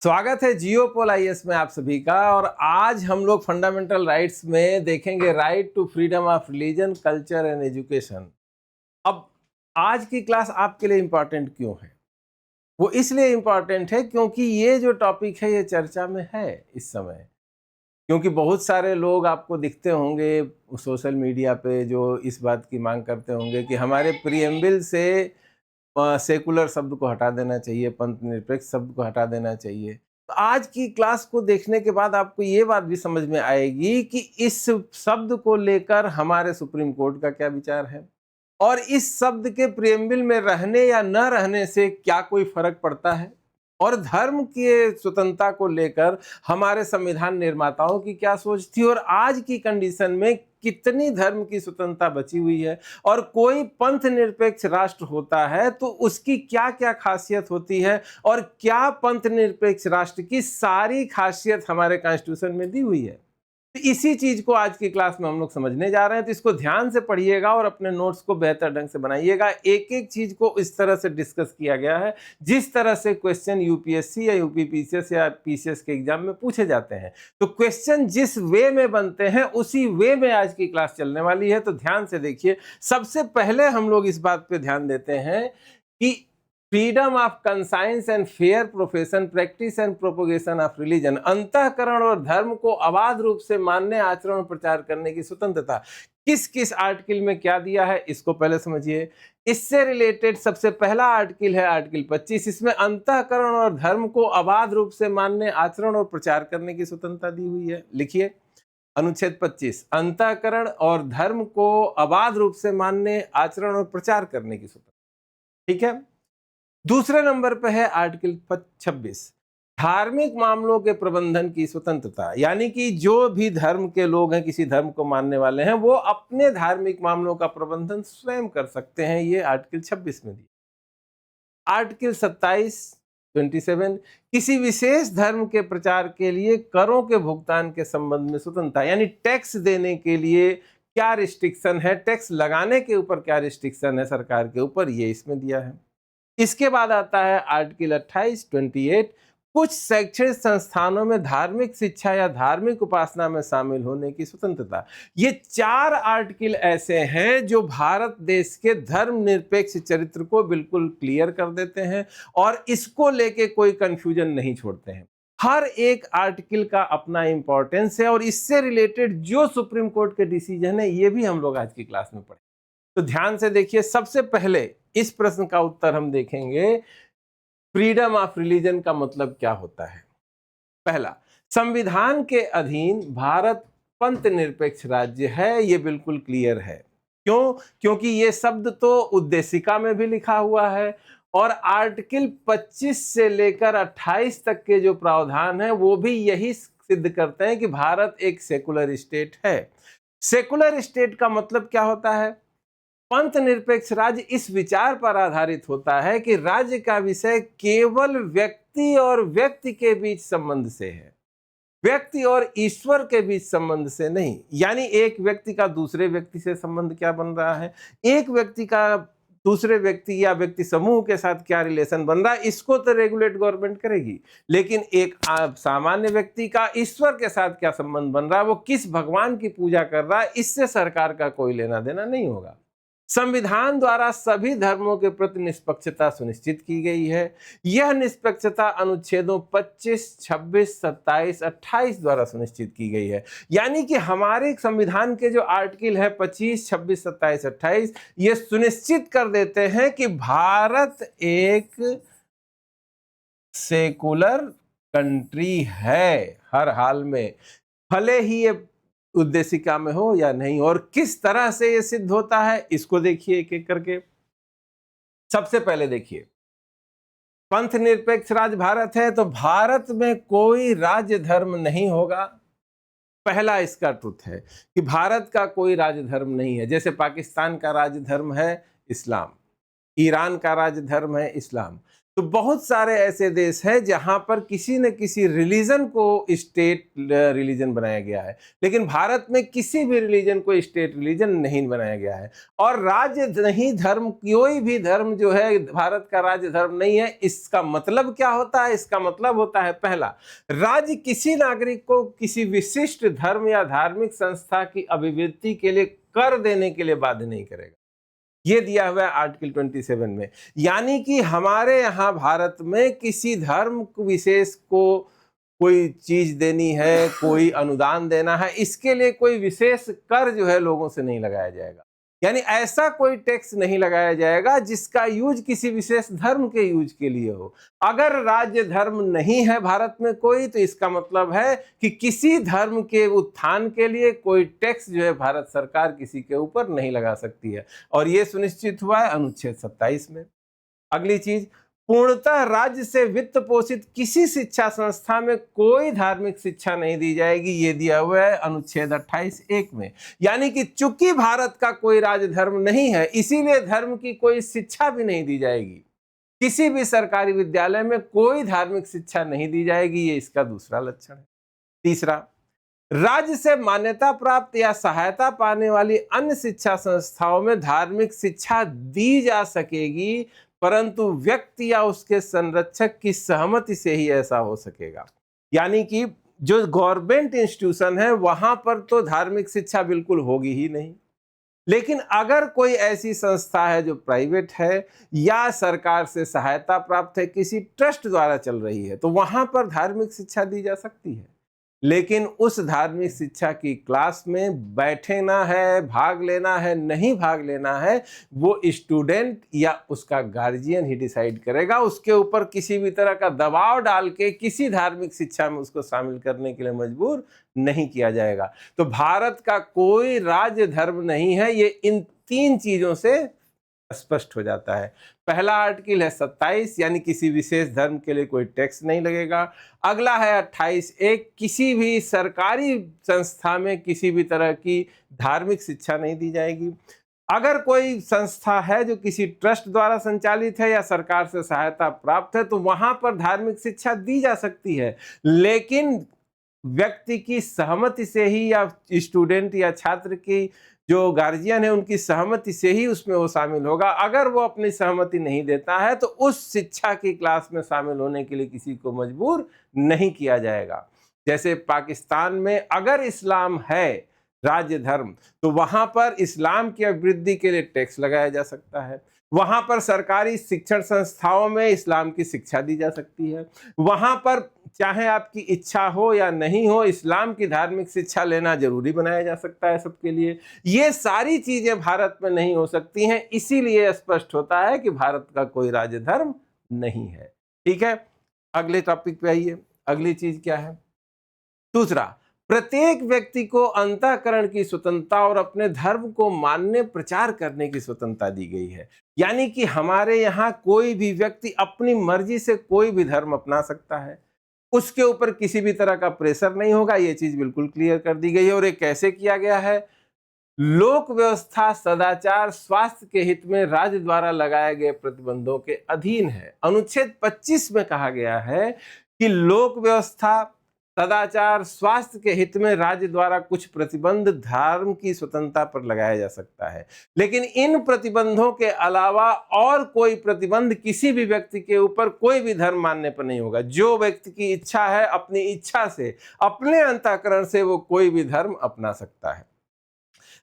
स्वागत है जियोपोल आईएएस में आप सभी का। और आज हम लोग फंडामेंटल राइट्स में देखेंगे right to freedom of religion, culture and education. अब आज की क्लास आपके लिए इम्पॉर्टेंट क्यों है? वो इसलिए इम्पॉर्टेंट है क्योंकि ये जो टॉपिक है ये चर्चा में है इस समय। क्योंकि बहुत सारे लोग आपको दिखते होंगे सोशल मीडिया पे जो इस बात की मांग करते होंगे कि हमारे प्रीएम्बल से सेकुलर शब्द को हटा देना चाहिए, पंथ निरपेक्ष शब्द को हटा देना चाहिए। तो आज की क्लास को देखने के बाद आपको ये बात भी समझ में आएगी कि इस शब्द को लेकर हमारे सुप्रीम कोर्ट का क्या विचार है और इस शब्द के प्रियम्बल में रहने या न रहने से क्या कोई फर्क पड़ता है, और धर्म की स्वतंत्रता को लेकर हमारे संविधान निर्माताओं की क्या सोच थी और आज की कंडीशन में कितनी धर्म की स्वतंत्रता बची हुई है, और कोई पंथ निरपेक्ष राष्ट्र होता है तो उसकी क्या क्या खासियत होती है, और क्या पंथ निरपेक्ष राष्ट्र की सारी खासियत हमारे कॉन्स्टिट्यूशन में दी हुई है। तो इसी चीज को आज की क्लास में हम लोग समझने जा रहे हैं। तो इसको ध्यान से पढ़िएगा और अपने नोट्स को बेहतर ढंग से बनाइएगा। एक एक चीज को इस तरह से डिस्कस किया गया है जिस तरह से क्वेश्चन यूपीएससी या यूपीपीसीएस या पीसीएस के एग्जाम में पूछे जाते हैं। तो क्वेश्चन जिस वे में बनते हैं उसी वे में आज की क्लास चलने वाली है। तो ध्यान से देखिए। सबसे पहले हम लोग इस बात पे ध्यान देते हैं कि freedom of conscience and fair profession, practice and propagation of religion, अंतःकरण और धर्म को अबाध रूप से मानने, आचरण और प्रचार करने की स्वतंत्रता। किस किस आर्टिकल में क्या दिया है इसको पहले समझिए। इससे रिलेटेड सबसे पहला आर्टिकल है आर्टिकल 25। इसमें अंतःकरण और धर्म को अबाध रूप से मानने, आचरण और प्रचार करने की स्वतंत्रता दी हुई है। लिखिए अनुच्छेद 25, अंतःकरण और धर्म को अबाध रूप से मानने, आचरण और प्रचार करने की स्वतंत्रता। ठीक है। दूसरे नंबर पे है आर्टिकल 26, धार्मिक मामलों के प्रबंधन की स्वतंत्रता। यानी कि जो भी धर्म के लोग हैं, किसी धर्म को मानने वाले हैं, वो अपने धार्मिक मामलों का प्रबंधन स्वयं कर सकते हैं। ये आर्टिकल 26 में दिया। आर्टिकल 27 किसी विशेष धर्म के प्रचार के लिए करों के भुगतान के संबंध में स्वतंत्रता। यानी टैक्स देने के लिए क्या रिस्ट्रिक्शन है, टैक्स लगाने के ऊपर क्या रिस्ट्रिक्शन है सरकार के ऊपर, ये इसमें दिया है। इसके बाद आता है आर्टिकल 28 कुछ शैक्षणिक संस्थानों में धार्मिक शिक्षा या धार्मिक उपासना में शामिल होने की स्वतंत्रता। ये चार आर्टिकल ऐसे हैं जो भारत देश के धर्मनिरपेक्ष चरित्र को बिल्कुल क्लियर कर देते हैं और इसको लेके कोई कंफ्यूजन नहीं छोड़ते हैं। हर एक आर्टिकल का अपना इंपॉर्टेंस है और इससे रिलेटेड जो सुप्रीम कोर्ट के डिसीजन है ये भी हम लोग आज की क्लास में पढ़ें। तो ध्यान से देखिए। सबसे पहले इस प्रश्न का उत्तर हम देखेंगे, फ्रीडम ऑफ रिलीजन का मतलब क्या होता है। पहला, संविधान के अधीन भारत पंथ निरपेक्ष राज्य है। ये बिल्कुल क्लियर है। क्यों? क्योंकि ये शब्द तो उद्देशिका में भी लिखा हुआ है और आर्टिकल 25 से लेकर 28 तक के जो प्रावधान है वो भी यही सिद्ध करते हैं कि भारत एक सेकुलर स्टेट है। सेकुलर स्टेट का मतलब क्या होता है? पंथ निरपेक्ष राज्य इस विचार पर आधारित होता है कि राज्य का विषय केवल व्यक्ति और व्यक्ति के बीच संबंध से है, व्यक्ति और ईश्वर के बीच संबंध से नहीं। यानी एक व्यक्ति का दूसरे व्यक्ति से संबंध क्या बन रहा है, एक व्यक्ति का दूसरे व्यक्ति या व्यक्ति समूह के साथ क्या रिलेशन बन रहा है, इसको तो रेगुलेट गवर्नमेंट करेगी। लेकिन एक सामान्य व्यक्ति का ईश्वर के साथ क्या संबंध बन रहा है, वो किस भगवान की पूजा कर रहा है, इससे सरकार का कोई लेना देना नहीं होगा। संविधान द्वारा सभी धर्मों के प्रति निष्पक्षता सुनिश्चित की गई है। यह निष्पक्षता अनुच्छेदों 25, 26, 27, 28 द्वारा सुनिश्चित की गई है। यानी कि हमारे संविधान के जो आर्टिकल है 25, 26, 27, 28 ये सुनिश्चित कर देते हैं कि भारत एक सेकुलर कंट्री है हर हाल में, भले ही ये उद्देशिका में हो या नहीं। और किस तरह से ये सिद्ध होता है इसको देखिए एक एक करके। सबसे पहले देखिए, पंथ निरपेक्ष राज्य भारत है तो भारत में कोई राज्य धर्म नहीं होगा। पहला इसका ट्रुथ है कि भारत का कोई राज्य धर्म नहीं है। जैसे पाकिस्तान का राज्य धर्म है इस्लाम, ईरान का राज्य धर्म है इस्लाम, तो बहुत सारे ऐसे देश हैं जहां पर किसी न किसी रिलीजन को स्टेट रिलीजन बनाया गया है, लेकिन भारत में किसी भी रिलीजन को स्टेट रिलीजन नहीं बनाया गया है। और राज्य नहीं धर्म, कोई भी धर्म जो है भारत का राज्य धर्म नहीं है। इसका मतलब क्या होता है? इसका मतलब होता है, पहला, राज्य किसी नागरिक को किसी विशिष्ट धर्म या धार्मिक संस्था की अभिवृद्धि के लिए कर देने के लिए बाध्य नहीं करेगा। ये दिया हुआ है आर्टिकल 27 में। यानी कि हमारे यहाँ भारत में किसी धर्म विशेष को कोई चीज देनी है, कोई अनुदान देना है, इसके लिए कोई विशेष कर जो है लोगों से नहीं लगाया जाएगा। यानी ऐसा कोई टैक्स नहीं लगाया जाएगा जिसका यूज किसी विशेष धर्म के यूज के लिए हो। अगर राज्य धर्म नहीं है भारत में कोई, तो इसका मतलब है कि किसी धर्म के उत्थान के लिए कोई टैक्स जो है भारत सरकार किसी के ऊपर नहीं लगा सकती है। और ये सुनिश्चित हुआ है अनुच्छेद 27 में। अगली चीज, पूर्णतः राज्य से वित्त पोषित किसी शिक्षा संस्था में कोई धार्मिक शिक्षा नहीं दी जाएगी। ये दिया हुआ है अनुच्छेद 28(1) में। यानी कि चूंकि भारत का कोई राज्य धर्म नहीं है, इसीलिए धर्म की कोई शिक्षा भी नहीं दी जाएगी। किसी भी सरकारी विद्यालय में कोई धार्मिक शिक्षा नहीं दी जाएगी। ये इसका दूसरा लक्षण है। तीसरा, राज्य से मान्यता प्राप्त या सहायता पाने वाली अन्य शिक्षा संस्थाओं में धार्मिक शिक्षा दी जा सकेगी, परंतु व्यक्ति या उसके संरक्षक की सहमति से ही ऐसा हो सकेगा। यानी कि जो गवर्नमेंट इंस्टीट्यूशन है वहां पर तो धार्मिक शिक्षा बिल्कुल होगी ही नहीं। लेकिन अगर कोई ऐसी संस्था है जो प्राइवेट है या सरकार से सहायता प्राप्त है, किसी ट्रस्ट द्वारा चल रही है, तो वहां पर धार्मिक शिक्षा दी जा सकती है। लेकिन उस धार्मिक शिक्षा की क्लास में बैठना है, भाग लेना है, नहीं भाग लेना है, वो स्टूडेंट या उसका गार्जियन ही डिसाइड करेगा। उसके ऊपर किसी भी तरह का दबाव डाल के किसी धार्मिक शिक्षा में उसको शामिल करने के लिए मजबूर नहीं किया जाएगा। तो भारत का कोई राज्य धर्म नहीं है। ये इन 3 चीजों से स्पष्ट हो जाता है। पहला आर्टिकल है 27, यानी किसी विशेष धर्म के लिए कोई टैक्स नहीं लगेगा। अगला है 28(1), किसी भी सरकारी संस्था में किसी भी तरह की धार्मिक शिक्षा नहीं दी जाएगी। अगर कोई संस्था है जो किसी ट्रस्ट द्वारा संचालित है या सरकार से सहायता प्राप्त है, तो वहां पर धार्मिक शिक्षा दी जा सकती है, लेकिन व्यक्ति की सहमति से ही या स्टूडेंट या छात्र की जो गार्जियन है उनकी सहमति से ही उसमें वो शामिल होगा। अगर वो अपनी सहमति नहीं देता है तो उस शिक्षा की क्लास में शामिल होने के लिए किसी को मजबूर नहीं किया जाएगा। जैसे पाकिस्तान में अगर इस्लाम है राज्य धर्म, तो वहां पर इस्लाम की अभिवृद्धि के लिए टैक्स लगाया जा सकता है। वहां पर सरकारी शिक्षण संस्थाओं में इस्लाम की शिक्षा दी जा सकती है। वहां पर चाहे आपकी इच्छा हो या नहीं हो, इस्लाम की धार्मिक शिक्षा लेना जरूरी बनाया जा सकता है सबके लिए। ये सारी चीजें भारत में नहीं हो सकती हैं, इसीलिए स्पष्ट होता है कि भारत का कोई राज्य धर्म नहीं है। ठीक है, अगले टॉपिक पे आइए। अगली चीज क्या है? दूसरा, प्रत्येक व्यक्ति को अंतःकरण की स्वतंत्रता और अपने धर्म को मानने प्रचार करने की स्वतंत्रता दी गई है। यानी कि हमारे यहाँ कोई भी व्यक्ति अपनी मर्जी से कोई भी धर्म अपना सकता है, उसके ऊपर किसी भी तरह का प्रेशर नहीं होगा। ये चीज बिल्कुल क्लियर कर दी गई है। और ये कैसे किया गया है? लोक व्यवस्था, सदाचार, स्वास्थ्य के हित में राज्य द्वारा लगाए गए प्रतिबंधों के अधीन है। अनुच्छेद 25 में कहा गया है कि लोक व्यवस्था, सदाचार, स्वास्थ्य के हित में राज्य द्वारा कुछ प्रतिबंध धर्म की स्वतंत्रता पर लगाया जा सकता है, लेकिन इन प्रतिबंधों के अलावा और कोई प्रतिबंध किसी भी व्यक्ति के ऊपर कोई भी धर्म मानने पर नहीं होगा। जो व्यक्ति की इच्छा है, अपनी इच्छा से, अपने अंतःकरण से वो कोई भी धर्म अपना सकता है।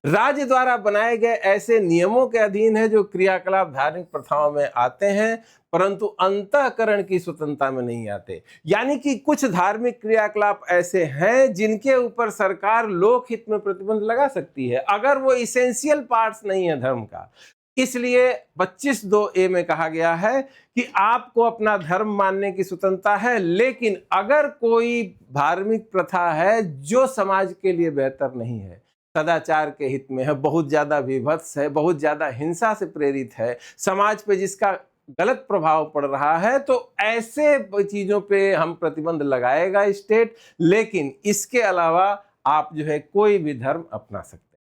राज्य द्वारा बनाए गए ऐसे नियमों के अधीन है जो क्रियाकलाप धार्मिक प्रथाओं में आते हैं, परंतु अंतःकरण की स्वतंत्रता में नहीं आते। यानी कि कुछ धार्मिक क्रियाकलाप ऐसे हैं जिनके ऊपर सरकार लोकहित में प्रतिबंध लगा सकती है, अगर वो इसेंशियल पार्ट्स नहीं है धर्म का। इसलिए 25(2)(a) में कहा गया है कि आपको अपना धर्म मानने की स्वतंत्रता है, लेकिन अगर कोई धार्मिक प्रथा है जो समाज के लिए बेहतर नहीं है, सदाचार के हित में है, बहुत ज्यादा विभत्स है, बहुत ज्यादा हिंसा से प्रेरित है, समाज पे जिसका गलत प्रभाव पड़ रहा है, तो ऐसे चीजों पे हम प्रतिबंध लगाएगा स्टेट, लेकिन इसके अलावा आप जो है कोई भी धर्म अपना सकते हैं।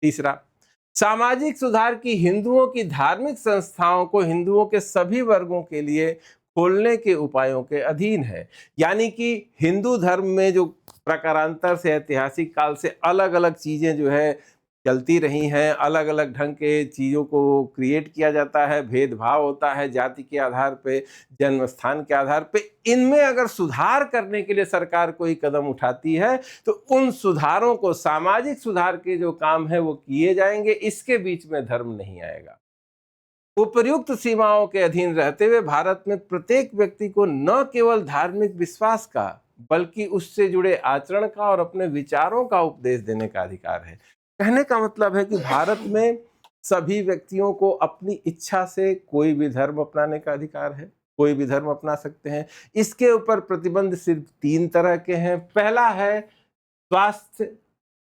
तीसरा, सामाजिक सुधार की हिंदुओं की धार्मिक संस्थाओं को हिंदुओं के सभी वर्गों के लिए खोलने के उपायों के अधीन है। यानी कि हिंदू धर्म में जो प्रकारांतर से ऐतिहासिक काल से अलग अलग चीजें जो है चलती रही हैं, अलग अलग ढंग के चीज़ों को क्रिएट किया जाता है, भेदभाव होता है जाति के आधार पे, जन्म स्थान के आधार पे, इनमें अगर सुधार करने के लिए सरकार कोई कदम उठाती है तो उन सुधारों को, सामाजिक सुधार के जो काम है वो किए जाएंगे, इसके बीच में धर्म नहीं आएगा। उपर्युक्त सीमाओं के अधीन रहते हुए भारत में प्रत्येक व्यक्ति को न केवल धार्मिक विश्वास का बल्कि उससे जुड़े आचरण का और अपने विचारों का उपदेश देने का अधिकार है। कहने का मतलब है कि भारत में सभी व्यक्तियों को अपनी इच्छा से कोई भी धर्म अपनाने का अधिकार है, कोई भी धर्म अपना सकते हैं। इसके ऊपर प्रतिबंध सिर्फ 3 तरह के हैं। पहला है स्वास्थ्य,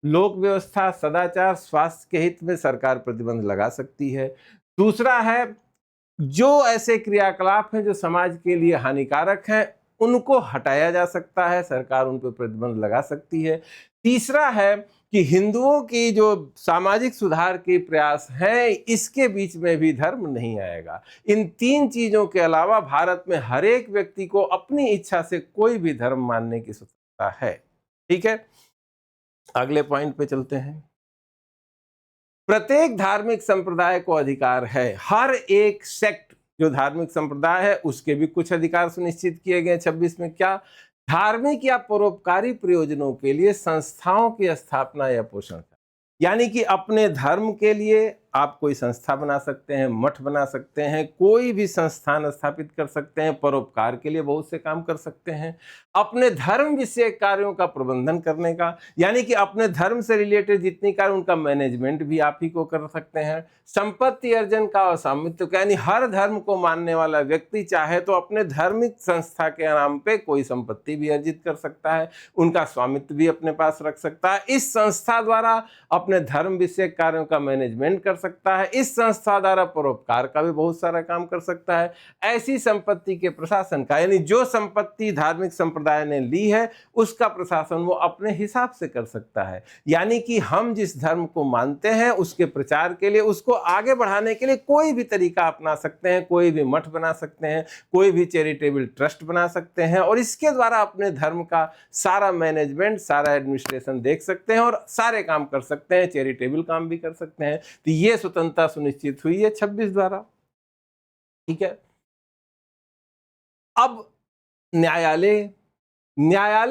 लोक व्यवस्था, सदाचार, स्वास्थ्य के हित में सरकार प्रतिबंध लगा सकती है। दूसरा है जो ऐसे क्रियाकलाप हैं जो समाज के लिए हानिकारक हैं, उनको हटाया जा सकता है, सरकार उन पर प्रतिबंध लगा सकती है। तीसरा है कि हिंदुओं की जो सामाजिक सुधार के प्रयास हैं, इसके बीच में भी धर्म नहीं आएगा। इन 3 चीजों के अलावा भारत में हर एक व्यक्ति को अपनी इच्छा से कोई भी धर्म मानने की स्वतंत्रता है। ठीक है, अगले पॉइंट पे चलते हैं। प्रत्येक धार्मिक संप्रदाय को अधिकार है, हर एक सेक्ट जो धार्मिक संप्रदाय है उसके भी कुछ अधिकार सुनिश्चित किए गए 26 में। क्या? धार्मिक या परोपकारी प्रयोजनों के लिए संस्थाओं की स्थापना या पोषण का। यानी कि अपने धर्म के लिए आप कोई संस्था बना सकते हैं, मठ बना सकते हैं, कोई भी संस्थान स्थापित कर सकते हैं, परोपकार के लिए बहुत से काम कर सकते हैं। अपने धर्म विषय कार्यों का प्रबंधन करने का, यानी कि अपने धर्म से रिलेटेड जितनी कार्य उनका मैनेजमेंट भी आप ही को कर सकते हैं। संपत्ति अर्जन का और स्वामित्व का, यानी हर धर्म को मानने वाला व्यक्ति चाहे तो अपने धार्मिक संस्था के नाम पे कोई संपत्ति भी अर्जित कर सकता है, उनका स्वामित्व भी अपने पास रख सकता है। इस संस्था द्वारा अपने धर्म विषय कार्यों का मैनेजमेंट कर सकता है, इस संस्था द्वारा परोपकार का भी बहुत सारा काम कर सकता है। ऐसी संपत्ति के प्रशासन का, यानी जो संपत्ति धार्मिक संप्रदाय ने ली है उसका प्रशासन वो अपने हिसाब से कर सकता है। यानी कि हम जिस धर्म को मानते हैं उसके प्रचार के लिए, उसको आगे बढ़ाने के लिए कोई भी तरीका अपना सकते हैं, कोई भी मठ बना सकते हैं, कोई भी चैरिटेबल ट्रस्ट बना सकते हैं और इसके द्वारा अपने धर्म का सारा मैनेजमेंट, सारा एडमिनिस्ट्रेशन देख सकते हैं और सारे काम कर सकते हैं, चैरिटेबल काम भी कर सकते हैं। तो ये स्वतंत्रता सुनिश्चित हुई है 26 द्वारा। ठीक है, अब न्यायालय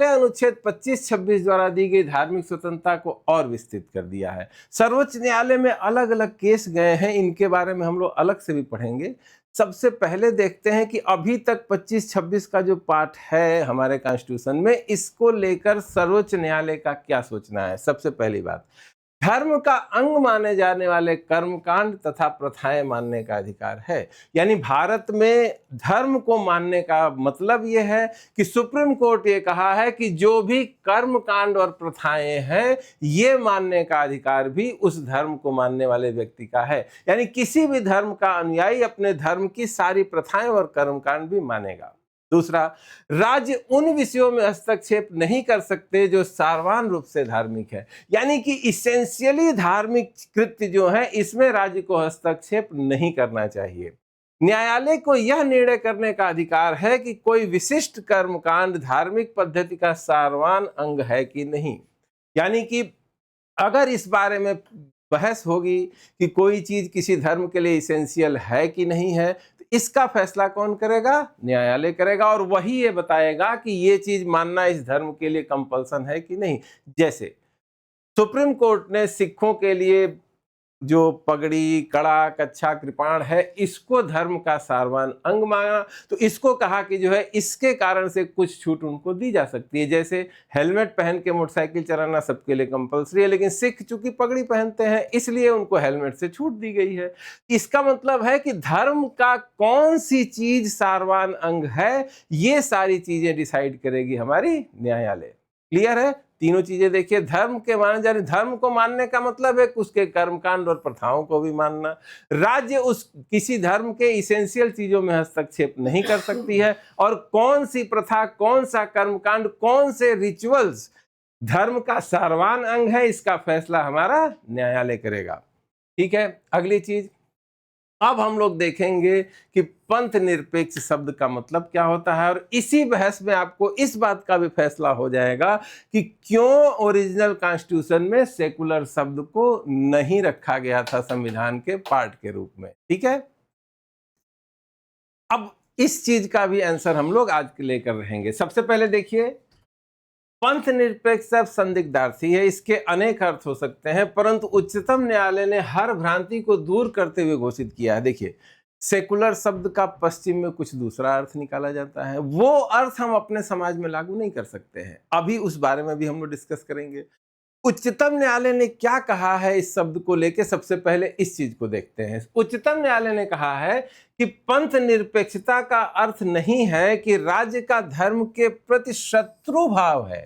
अनुच्छेद 25-26 द्वारा दी गई धार्मिक स्वतंत्रता को और विस्तृत कर दिया है। सर्वोच्च न्यायालय में अलग अलग केस गए हैं, इनके बारे में हम लोग अलग से भी पढ़ेंगे। सबसे पहले देखते हैं कि अभी तक 25-26 का जो पार्ट है हमारे कॉन्स्टिट्यूशन में, इसको लेकर सर्वोच्च न्यायालय का क्या सोचना है। सबसे पहली बात, धर्म का अंग माने जाने वाले कर्मकांड तथा प्रथाएं मानने का अधिकार है। यानी भारत में धर्म को मानने का मतलब यह है कि सुप्रीम कोर्ट ये कहा है कि जो भी कर्मकांड और प्रथाएं हैं ये मानने का अधिकार भी उस धर्म को मानने वाले व्यक्ति का है। यानी किसी भी धर्म का अनुयायी अपने धर्म की सारी प्रथाएं और कर्मकांड भी मानेगा। दूसरा, राज्य उन विषयों में हस्तक्षेप नहीं कर सकते जो सार्वभौम रूप से धार्मिक है। यानी कि इसेंशियली धार्मिक कृत्य जो है इसमें राज्य को हस्तक्षेप नहीं करना चाहिए। न्यायालय को यह निर्णय करने का अधिकार है कि कोई विशिष्ट कर्मकांड धार्मिक पद्धति का सार्वभौम अंग है कि नहीं। यानी कि अगर इस बारे में बहस होगी कि कोई चीज किसी धर्म के लिए इसेंशियल है कि नहीं है, इसका फैसला कौन करेगा? न्यायालय करेगा और वही ये बताएगा कि ये चीज मानना इस धर्म के लिए कंपल्सन है कि नहीं। जैसे सुप्रीम कोर्ट ने सिखों के लिए जो पगड़ी, कड़ा, कच्छा, कृपाण है इसको धर्म का सार्वभौम अंग माना, तो इसको कहा कि जो है इसके कारण से कुछ छूट उनको दी जा सकती है। जैसे हेलमेट पहन के मोटरसाइकिल चलाना सबके लिए कंपलसरी है, लेकिन सिख चूंकि पगड़ी पहनते हैं इसलिए उनको हेलमेट से छूट दी गई है। इसका मतलब है कि धर्म का कौन सी चीज सार्वभौम अंग है ये सारी चीजें डिसाइड करेगी हमारी न्यायालय। क्लियर है? तीनों चीजें देखिए, धर्म के माने जाने, धर्म को मानने का मतलब है उसके कर्मकांड और प्रथाओं को भी मानना। राज्य उस किसी धर्म के इसेंशियल चीजों में हस्तक्षेप नहीं कर सकती है और कौन सी प्रथा, कौन सा कर्मकांड, कौन से रिचुअल्स धर्म का सार्वभौम अंग है इसका फैसला हमारा न्यायालय करेगा। ठीक है, अगली चीज, अब हम लोग देखेंगे कि पंथ निरपेक्ष शब्द का मतलब क्या होता है, और इसी बहस में आपको इस बात का भी फैसला हो जाएगा कि क्यों ओरिजिनल कॉन्स्टिट्यूशन में सेकुलर शब्द को नहीं रखा गया था संविधान के पार्ट के रूप में। ठीक है, अब इस चीज का भी आंसर हम लोग आज लेकर रहेंगे। सबसे पहले देखिए, पंथ निरपेक्ष शब्द संदिग्धार्थी है, इसके अनेक अर्थ हो सकते हैं, परंतु उच्चतम न्यायालय ने हर भ्रांति को दूर करते हुए घोषित किया है। देखिए, सेकुलर शब्द का पश्चिम में कुछ दूसरा अर्थ निकाला जाता है, वो अर्थ हम अपने समाज में लागू नहीं कर सकते हैं। अभी उस बारे में भी हम लोग डिस्कस करेंगे। उच्चतम न्यायालय ने क्या कहा है इस शब्द को लेकर, सबसे पहले इस चीज को देखते हैं। उच्चतम न्यायालय ने कहा है कि पंथ निरपेक्षता का अर्थ नहीं है कि राज्य का धर्म के प्रति शत्रु भाव है।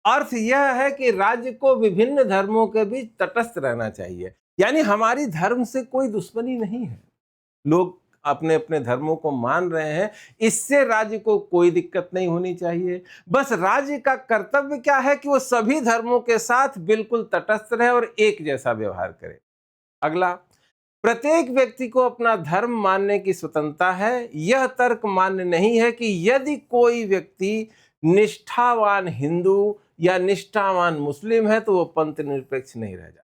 अर्थ यह है कि राज्य को विभिन्न धर्मों के बीच तटस्थ रहना चाहिए, यानी हमारी धर्म से कोई दुश्मनी नहीं है। लोग अपने अपने धर्मों को मान रहे हैं, इससे राज्य को कोई दिक्कत नहीं होनी चाहिए। बस राज्य का कर्तव्य क्या है कि वो सभी धर्मों के साथ बिल्कुल तटस्थ रहे और एक जैसा व्यवहार करे। अगला, प्रत्येक व्यक्ति को अपना धर्म मानने की स्वतंत्रता है। यह तर्क मान्य नहीं है कि यदि कोई व्यक्ति निष्ठावान हिंदू या निष्ठावान मुस्लिम है तो वो पंथ निरपेक्ष नहीं रह जाता।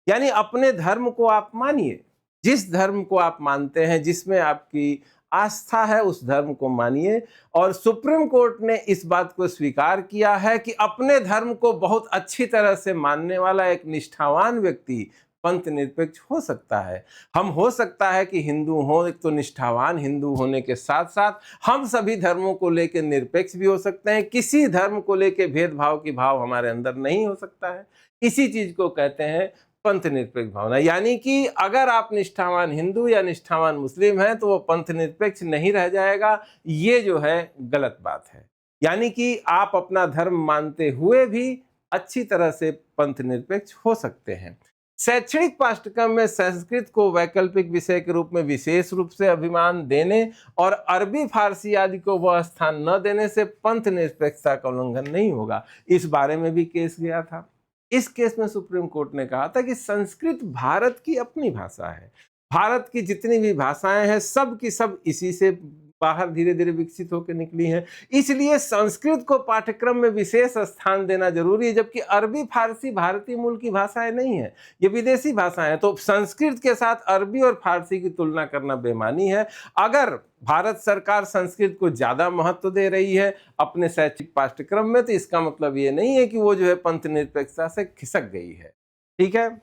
यानी अपने धर्म को आप मानिए, जिस धर्म को आप मानते हैं, जिसमें आपकी आस्था है, उस धर्म को मानिए। और सुप्रीम कोर्ट ने इस बात को स्वीकार किया है कि अपने धर्म को बहुत अच्छी तरह से मानने वाला एक निष्ठावान व्यक्ति पंथ निरपेक्ष हो सकता है। हम हो सकता है कि हिंदू हो, एक तो निष्ठावान हिंदू होने के साथ साथ हम सभी धर्मों को लेकर निरपेक्ष भी हो सकते हैं। किसी धर्म को लेकर भेदभाव की भाव हमारे अंदर नहीं हो सकता है। इसी चीज को कहते हैं पंथ निरपेक्ष भावना। यानी कि अगर आप निष्ठावान हिंदू या निष्ठावान मुस्लिम हैं तो वो पंथ निरपेक्ष नहीं रह जाएगा। ये जो है गलत बात है। यानी कि आप अपना धर्म मानते हुए भी अच्छी तरह से पंथ निरपेक्ष हो सकते हैं। शैक्षणिक पाठ्यक्रम में संस्कृत को वैकल्पिक विषय के रूप में विशेष रूप से अभिमान देने और अरबी फारसी आदि को वह स्थान न देने से पंथ निरपेक्षता का उल्लंघन नहीं होगा। इस बारे में भी केस गया था। इस केस में सुप्रीम कोर्ट ने कहा था कि संस्कृत भारत की अपनी भाषा है। भारत की जितनी भी भाषाएं हैं सब की सब इसी से बाहर धीरे धीरे विकसित होकर निकली हैं। इसलिए संस्कृत को पाठ्यक्रम में विशेष स्थान देना जरूरी है, जबकि अरबी फारसी भारतीय मूल की भाषाएं नहीं है, ये विदेशी भाषाएं हैं। तो संस्कृत के साथ अरबी और फारसी की तुलना करना बेमानी है। अगर भारत सरकार संस्कृत को ज्यादा महत्व दे रही है अपने शैक्षिक पाठ्यक्रम में, तो इसका मतलब ये नहीं है कि वो जो है पंथ निरपेक्षता से खिसक गई है। ठीक है,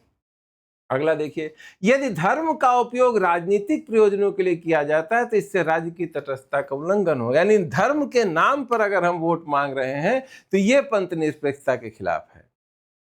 अगला देखिए, यदि धर्म का उपयोग राजनीतिक प्रयोजनों के लिए किया जाता है तो इससे राज्य की तटस्थता का उल्लंघन होगा। यानी धर्म के नाम पर अगर हम वोट मांग रहे हैं तो ये पंथ निरपेक्षता के खिलाफ है।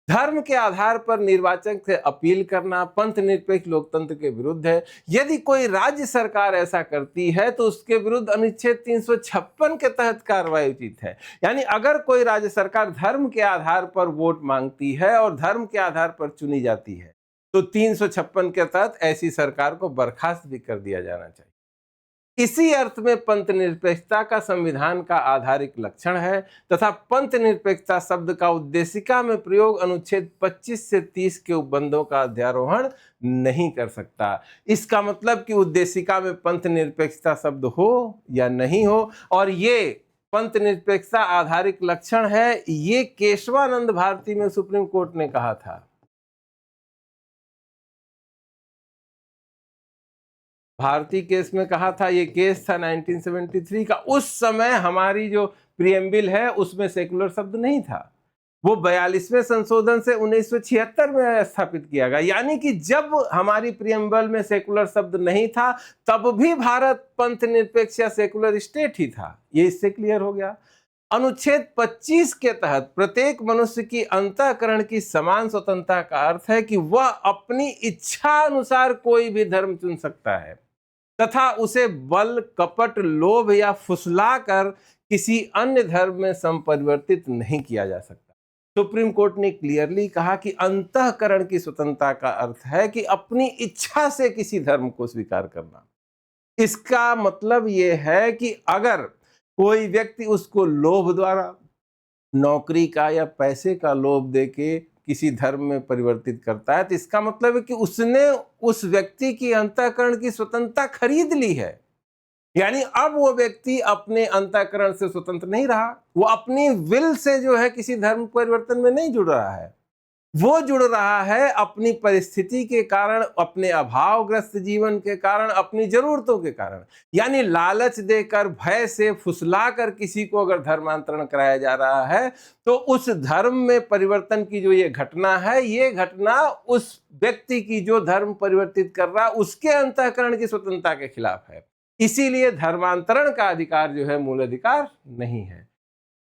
धर्म के आधार पर निर्वाचन से अपील करना पंथ निरपेक्ष लोकतंत्र के विरुद्ध है। यदि कोई राज्य सरकार ऐसा करती है तो उसके विरुद्ध अनुच्छेद 356 के तहत कार्रवाई उचित है। यानी अगर कोई राज्य सरकार धर्म के आधार पर वोट मांगती है और धर्म के आधार पर चुनी जाती है तो 356 के तहत ऐसी सरकार को बर्खास्त भी कर दिया जाना चाहिए। इसी अर्थ में पंथ निरपेक्षता का संविधान का आधारिक लक्षण है तथा पंथ निरपेक्षता शब्द का उद्देशिका में प्रयोग अनुच्छेद 25 से 30 के उपबंधों का अध्यारोहण नहीं कर सकता। इसका मतलब कि उद्देशिका में पंथ निरपेक्षता शब्द हो या नहीं हो, और ये पंथ निरपेक्षता आधारिक लक्षण है, ये केशवानंद भारती में सुप्रीम कोर्ट ने कहा था। भारतीय केस में कहा था, ये केस था 1973 का। उस समय हमारी जो प्रियम्बिल है उसमें सेकुलर शब्द नहीं था। वो 42वें संशोधन से 1976 में स्थापित किया गया। यानी कि जब हमारी प्रियम्बल में सेकुलर शब्द नहीं था तब भी भारत पंथ निरपेक्ष या सेकुलर स्टेट ही था। ये इससे क्लियर हो गया। अनुच्छेद 25 के तहत प्रत्येक मनुष्य की अंतःकरण की समान स्वतंत्रता का अर्थ है कि वह अपनी इच्छा अनुसार कोई भी धर्म चुन सकता है तथा उसे बल, कपट, लोभ या फुसला कर किसी अन्य धर्म में संपरिवर्तित नहीं किया जा सकता। सुप्रीम कोर्ट ने क्लियरली कहा कि अंतःकरण की स्वतंत्रता का अर्थ है कि अपनी इच्छा से किसी धर्म को स्वीकार करना। इसका मतलब यह है कि अगर कोई व्यक्ति उसको लोभ द्वारा, नौकरी का या पैसे का लोभ देके किसी धर्म में परिवर्तित करता है तो इसका मतलब है कि उसने उस व्यक्ति की अंतःकरण की स्वतंत्रता खरीद ली है। यानी अब वो व्यक्ति अपने अंतःकरण से स्वतंत्र नहीं रहा, वो अपनी विल से जो है किसी धर्म परिवर्तन में नहीं जुड़ रहा है, वो जुड़ रहा है अपनी परिस्थिति के कारण, अपने अभावग्रस्त जीवन के कारण, अपनी जरूरतों के कारण। यानी लालच देकर, भय से फुसलाकर किसी को अगर धर्मांतरण कराया जा रहा है तो उस धर्म में परिवर्तन की जो ये घटना है, ये घटना उस व्यक्ति की जो धर्म परिवर्तित कर रहा उसके अंतःकरण की स्वतंत्रता के खिलाफ है। इसीलिए धर्मांतरण का अधिकार जो है मूल अधिकार नहीं है।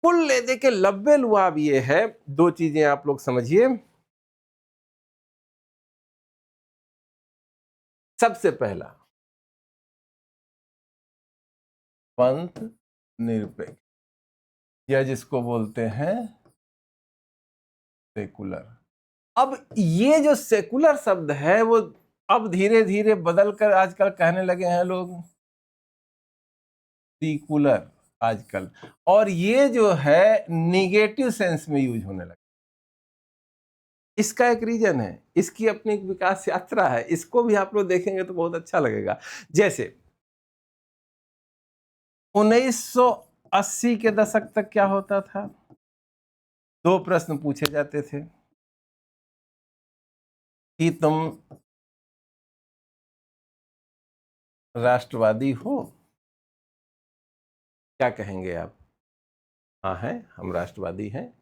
कुल ले दे के लब्बे लुआब ये है, दो चीजें आप लोग समझिए। सबसे पहला, पंथ निरपेक्ष, या जिसको बोलते हैं सेकुलर। अब ये जो सेकुलर शब्द है वो अब धीरे धीरे बदल कर आजकल कहने लगे हैं लोग सेकुलर आजकल, और ये जो है निगेटिव सेंस में यूज होने लगा। इसका एक रीजन है, इसकी अपनी एक विकास यात्रा है, इसको भी आप लोग देखेंगे तो बहुत अच्छा लगेगा। जैसे 1980 के दशक तक क्या होता था, दो प्रश्न पूछे जाते थे कि तुम राष्ट्रवादी हो, क्या कहेंगे आप? हाँ है, हम राष्ट्रवादी हैं।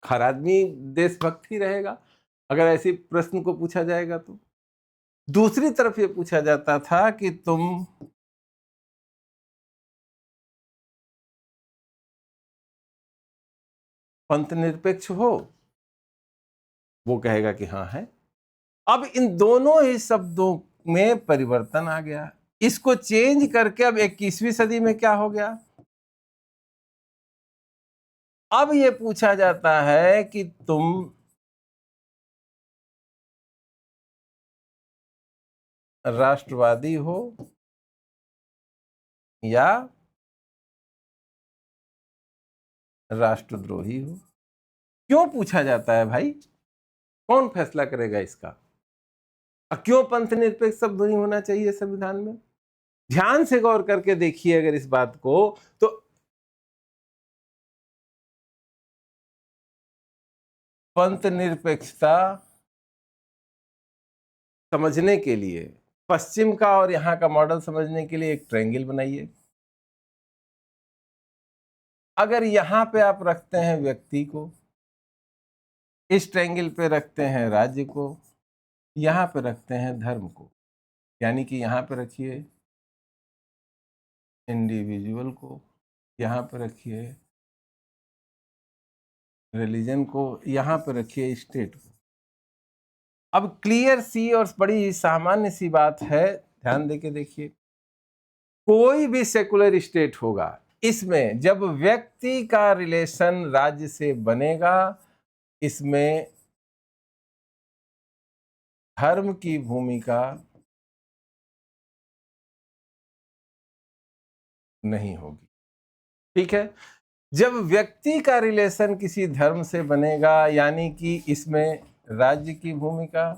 हर आदमी देशभक्त ही रहेगा अगर ऐसे प्रश्न को पूछा जाएगा तो। दूसरी तरफ ये पूछा जाता था कि तुम पंथ निरपेक्ष हो, वो कहेगा कि हाँ है। अब इन दोनों ही शब्दों में परिवर्तन आ गया, इसको चेंज करके अब 21वीं सदी में क्या हो गया, अब ये पूछा जाता है कि तुम राष्ट्रवादी हो या राष्ट्रद्रोही हो। क्यों पूछा जाता है भाई? कौन फैसला करेगा इसका? क्यों पंथ निरपेक्ष शब्द नहीं होना चाहिए संविधान में? ध्यान से गौर करके देखिए अगर इस बात को, तो पंथ निरपेक्षता समझने के लिए, पश्चिम का और यहां का मॉडल समझने के लिए एक ट्रायंगल बनाइए। अगर यहां पे आप रखते हैं व्यक्ति को, इस ट्रायंगल पे रखते हैं राज्य को, यहां पे रखते हैं धर्म को, यानी कि यहां पे रखिए इंडिविजुअल को, यहां पे रखिए रिलीजन को, यहां पे रखिए स्टेट को। अब क्लियर सी और बड़ी सामान्य सी बात है, ध्यान देके देखिए। कोई भी सेकुलर स्टेट होगा, इसमें जब व्यक्ति का रिलेशन राज्य से बनेगा, इसमें धर्म की भूमिका नहीं होगी। ठीक है, जब व्यक्ति का रिलेशन किसी धर्म से बनेगा, यानी कि इसमें राज्य की भूमिका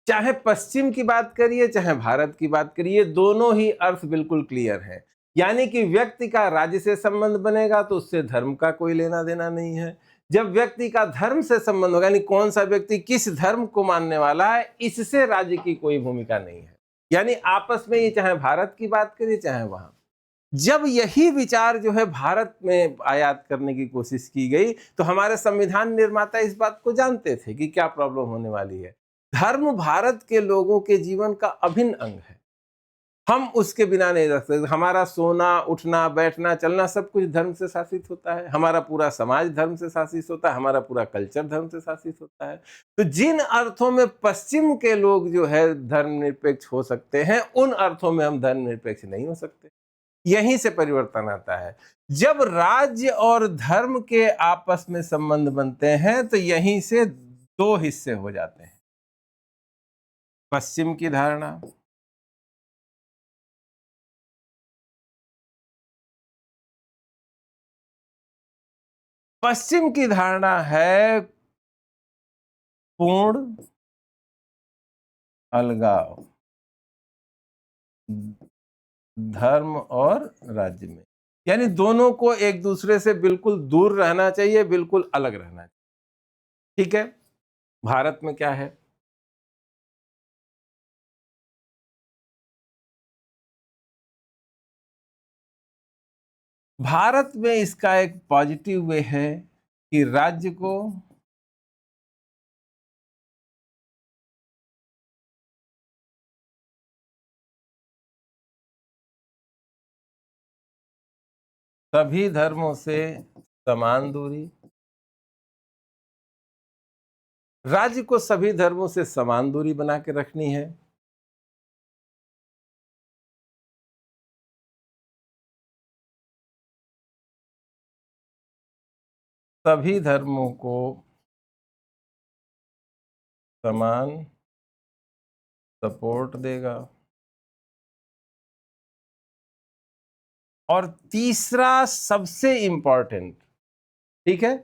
चाहे पश्चिम की बात करिए चाहे भारत की बात करिए, दोनों ही अर्थ बिल्कुल क्लियर है। यानी कि व्यक्ति का राज्य से संबंध बनेगा तो उससे धर्म का कोई लेना देना नहीं है। जब व्यक्ति का धर्म से संबंध होगा, यानी कौन सा व्यक्ति किस धर्म को मानने वाला है, इससे राज्य की कोई भूमिका नहीं है। यानी आपस में ये चाहे भारत की बात करिए चाहे वहां, जब यही विचार जो है भारत में आयात करने की कोशिश की गई तो हमारे संविधान निर्माता इस बात को जानते थे कि क्या प्रॉब्लम होने वाली है। धर्म भारत के लोगों के जीवन का अभिन्न अंग है, हम उसके बिना नहीं रह सकते। हमारा सोना उठना बैठना चलना सब कुछ धर्म से शासित होता है, हमारा पूरा समाज धर्म से शासित होता है, हमारा पूरा कल्चर धर्म से शासित होता है। तो जिन अर्थों में पश्चिम के लोग जो है धर्मनिरपेक्ष हो सकते हैं, उन अर्थों में हम धर्मनिरपेक्ष नहीं हो सकते। यहीं से परिवर्तन आता है। जब राज्य और धर्म के आपस में संबंध बनते हैं तो यहीं से दो हिस्से हो जाते हैं, पश्चिम की धारणा पश्चिम की धारणा है पूर्ण अलगाव धर्म और राज्य में, यानी दोनों को एक दूसरे से बिल्कुल दूर रहना चाहिए, बिल्कुल अलग रहना चाहिए। ठीक है, भारत में क्या है? भारत में इसका एक पॉजिटिव वे है कि राज्य को सभी धर्मों से समान दूरी, राज्य को सभी धर्मों से समान दूरी बना के रखनी है। सभी धर्मों को समान सपोर्ट देगा। और तीसरा सबसे इंपॉर्टेंट, ठीक है,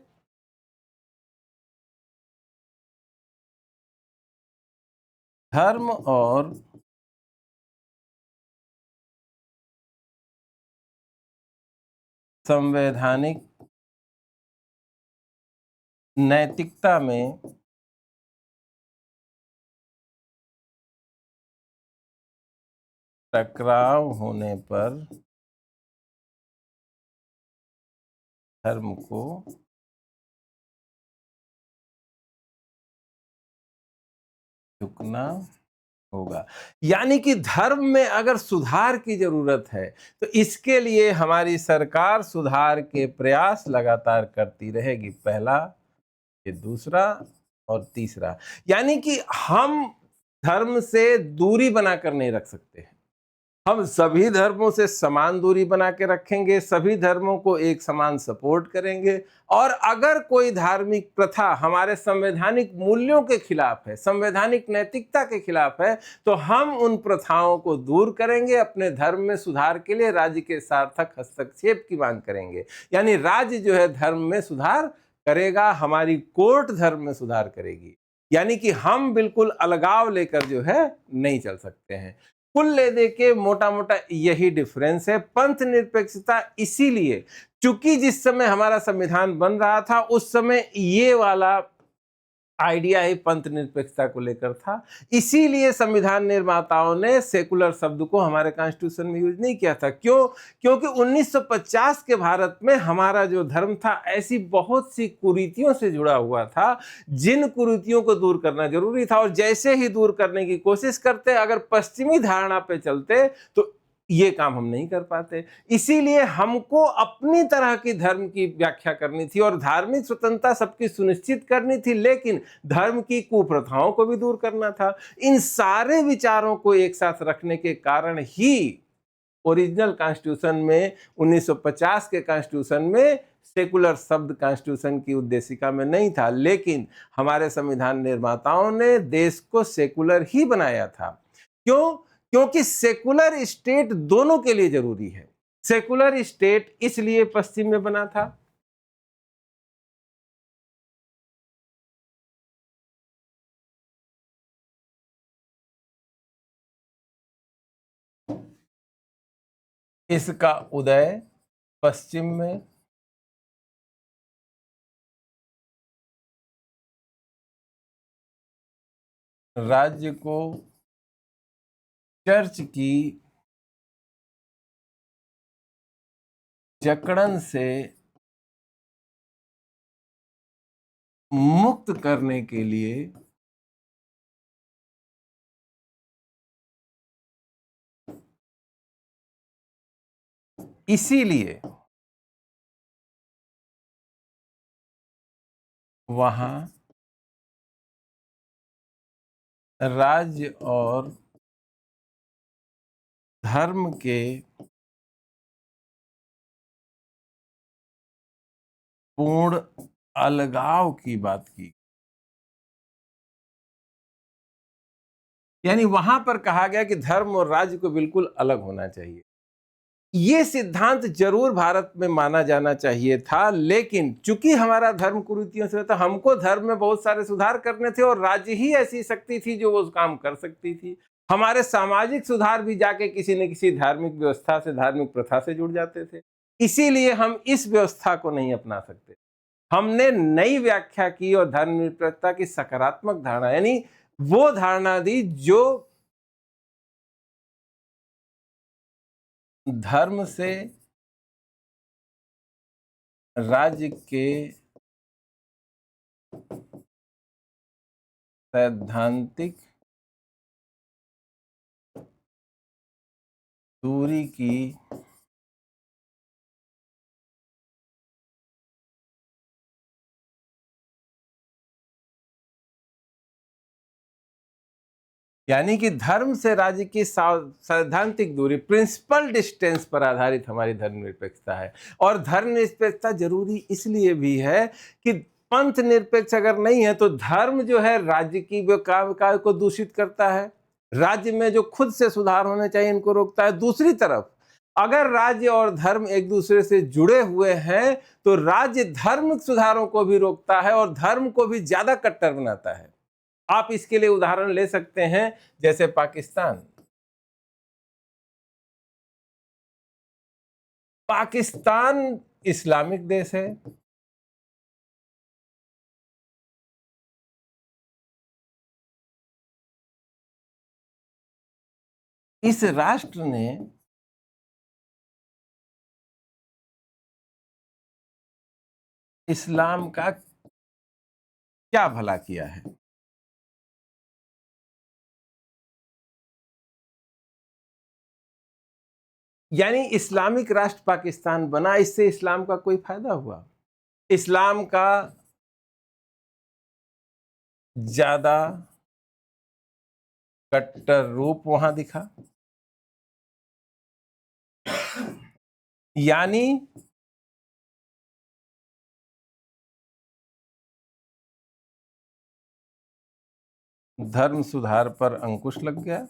धर्म और संवैधानिक नैतिकता में टकराव होने पर धर्म को झुकना होगा। यानी कि धर्म में अगर सुधार की जरूरत है तो इसके लिए हमारी सरकार सुधार के प्रयास लगातार करती रहेगी। पहला, ये दूसरा और तीसरा, यानी कि हम धर्म से दूरी बनाकर नहीं रख सकते हैं। हम सभी धर्मों से समान दूरी बना के रखेंगे, सभी धर्मों को एक समान सपोर्ट करेंगे, और अगर कोई धार्मिक प्रथा हमारे संवैधानिक मूल्यों के खिलाफ है, संवैधानिक नैतिकता के खिलाफ है, तो हम उन प्रथाओं को दूर करेंगे। अपने धर्म में सुधार के लिए राज्य के सार्थक हस्तक्षेप की मांग करेंगे। यानी राज्य जो है धर्म में सुधार करेगा, हमारी कोर्ट धर्म में सुधार करेगी। यानी कि हम बिल्कुल अलगाव लेकर जो है नहीं चल सकते हैं। कुल ले दे के मोटा मोटा यही डिफरेंस है। पंथ निरपेक्षता इसीलिए, चूंकि जिस समय हमारा संविधान बन रहा था उस समय ये वाला आइडिया ही पंथ निरपेक्षता को लेकर था, इसीलिए संविधान निर्माताओं ने सेकुलर शब्द को हमारे कॉन्स्टिट्यूशन में यूज नहीं किया था। क्यों? क्योंकि 1950 के भारत में हमारा जो धर्म था ऐसी बहुत सी कुरीतियों से जुड़ा हुआ था, जिन कुरीतियों को दूर करना जरूरी था। और जैसे ही दूर करने की कोशिश करते, अगर पश्चिमी धारणा पे चलते, तो ये काम हम नहीं कर पाते। इसीलिए हमको अपनी तरह की धर्म की व्याख्या करनी थी और धार्मिक स्वतंत्रता सबकी सुनिश्चित करनी थी, लेकिन धर्म की कुप्रथाओं को भी दूर करना था। इन सारे विचारों को एक साथ रखने के कारण ही ओरिजिनल कॉन्स्टिट्यूशन में 1950 के कॉन्स्टिट्यूशन में सेकुलर शब्द कॉन्स्टिट्यूशन की उद्देशिका में नहीं था, लेकिन हमारे संविधान निर्माताओं ने देश को सेकुलर ही बनाया था। क्यों? क्योंकि सेकुलर स्टेट दोनों के लिए जरूरी है। सेकुलर स्टेट इसलिए पश्चिम में बना था, इसका उदय पश्चिम में, राज्य को चर्च की जकड़न से मुक्त करने के लिए इसीलिए वहां राज्य और धर्म के पूर्ण अलगाव की बात की। यानी वहां पर कहा गया कि धर्म और राज्य को बिल्कुल अलग होना चाहिए। ये सिद्धांत जरूर भारत में माना जाना चाहिए था, लेकिन चूंकि हमारा धर्म कुरीतियों से था, हमको धर्म में बहुत सारे सुधार करने थे और राज्य ही ऐसी शक्ति थी जो वो काम कर सकती थी। हमारे सामाजिक सुधार भी जाके किसी न किसी धार्मिक व्यवस्था से, धार्मिक प्रथा से जुड़ जाते थे। इसीलिए हम इस व्यवस्था को नहीं अपना सकते। हमने नई व्याख्या की और धर्मनिरपेक्षता की सकारात्मक धारणा, यानी वो धारणा दी जो धर्म से राज्य के सैद्धांतिक दूरी की यानी कि धर्म से राज्य की सैद्धांतिक दूरी, प्रिंसिपल डिस्टेंस पर आधारित हमारी धर्मनिरपेक्षता है। और धर्मनिरपेक्षता जरूरी इसलिए भी है कि पंथ निरपेक्ष अगर नहीं है तो धर्म जो है राज्य की कार्य को दूषित करता है, राज्य में जो खुद से सुधार होने चाहिए इनको रोकता है। दूसरी तरफ अगर राज्य और धर्म एक दूसरे से जुड़े हुए हैं तो राज्य धर्म सुधारों को भी रोकता है और धर्म को भी ज्यादा कट्टर बनाता है। आप इसके लिए उदाहरण ले सकते हैं, जैसे पाकिस्तान। पाकिस्तान इस्लामिक देश है। इस राष्ट्र ने इस्लाम का क्या भला किया है? यानी इस्लामिक राष्ट्र पाकिस्तान बना, इससे इस्लाम का कोई फायदा हुआ? इस्लाम का ज्यादा कट्टर रूप वहां दिखा। यानी धर्म सुधार पर अंकुश लग गया।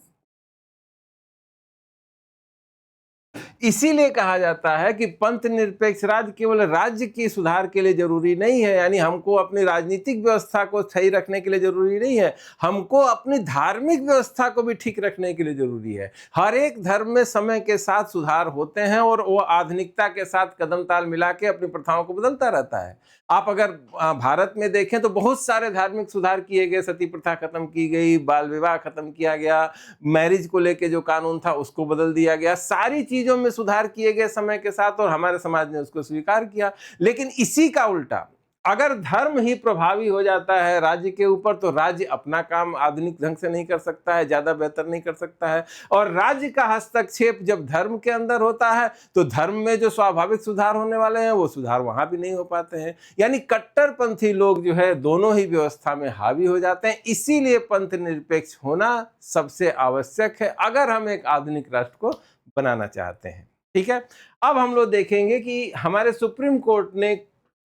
इसीलिए कहा जाता है कि पंथ निरपेक्ष राज्य केवल राज्य की सुधार के लिए जरूरी नहीं है, यानी हमको अपनी राजनीतिक व्यवस्था को सही रखने के लिए जरूरी नहीं है, हमको अपनी धार्मिक व्यवस्था को भी ठीक रखने के लिए जरूरी है। हर एक धर्म में समय के साथ सुधार होते हैं और वो आधुनिकता के साथ कदम ताल मिला के अपनी प्रथाओं को बदलता रहता है। आप अगर भारत में देखें तो बहुत सारे धार्मिक सुधार किए गए, सती प्रथा खत्म की गई, बाल विवाह खत्म किया गया, मैरिज को लेके जो कानून था उसको बदल दिया गया, सारी चीजों में सुधार किए गए समय के साथ और हमारे समाज ने उसको स्वीकार किया। लेकिन इसी का उल्टा अगर धर्म ही प्रभावी हो जाता है राज्य के ऊपर तो राज्य अपना काम आधुनिक ढंग से नहीं कर सकता है, ज्यादा बेहतर नहीं कर सकता है। और राज्य का हस्तक्षेप जब धर्म के अंदर होता है तो धर्म में जो स्वाभाविक सुधार होने वाले हैं वो सुधार वहां भी नहीं हो पाते हैं। यानी कट्टरपंथी लोग जो है दोनों ही व्यवस्था में हावी हो जाते हैं। इसीलिए पंथ निरपेक्ष होना सबसे आवश्यक है अगर हम एक आधुनिक राष्ट्र को बनाना चाहते हैं। ठीक है, अब हम लोग देखेंगे कि हमारे सुप्रीम कोर्ट ने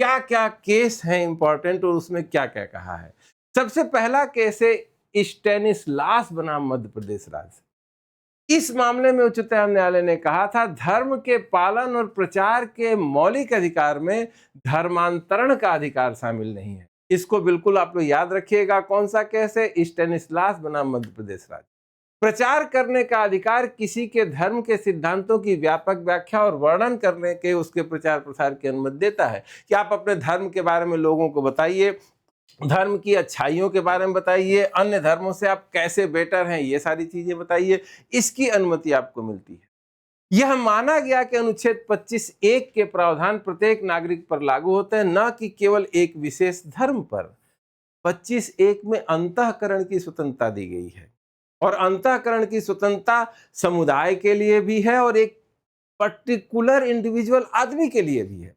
क्या क्या केस हैं इंपॉर्टेंट और उसमें क्या क्या कहा है। सबसे पहला केस है स्टेनिस्लास बनाम मध्य प्रदेश राज्य। इस मामले में उच्चतम न्यायालय ने कहा था धर्म के पालन और प्रचार के मौलिक अधिकार में धर्मांतरण का अधिकार शामिल नहीं है। इसको बिल्कुल आप लोग याद रखिएगा। कौन सा केस है? स्टेनिस्लास बनाम मध्य प्रदेश राज्य। प्रचार करने का अधिकार किसी के धर्म के सिद्धांतों की व्यापक व्याख्या और वर्णन करने के, उसके प्रचार प्रसार की अनुमति देता है कि आप अपने धर्म के बारे में लोगों को बताइए, धर्म की अच्छाइयों के बारे में बताइए, अन्य धर्मों से आप कैसे बेटर हैं, ये सारी चीजें बताइए। इसकी अनुमति आपको मिलती है। यह माना गया कि अनुच्छेद 25(1) के प्रावधान प्रत्येक नागरिक पर लागू होते हैं, न कि केवल एक विशेष धर्म पर। 25(1) में अंतःकरण की स्वतंत्रता दी गई है और अंतःकरण की स्वतंत्रता समुदाय के लिए भी है और एक पर्टिकुलर इंडिविजुअल आदमी के लिए भी है।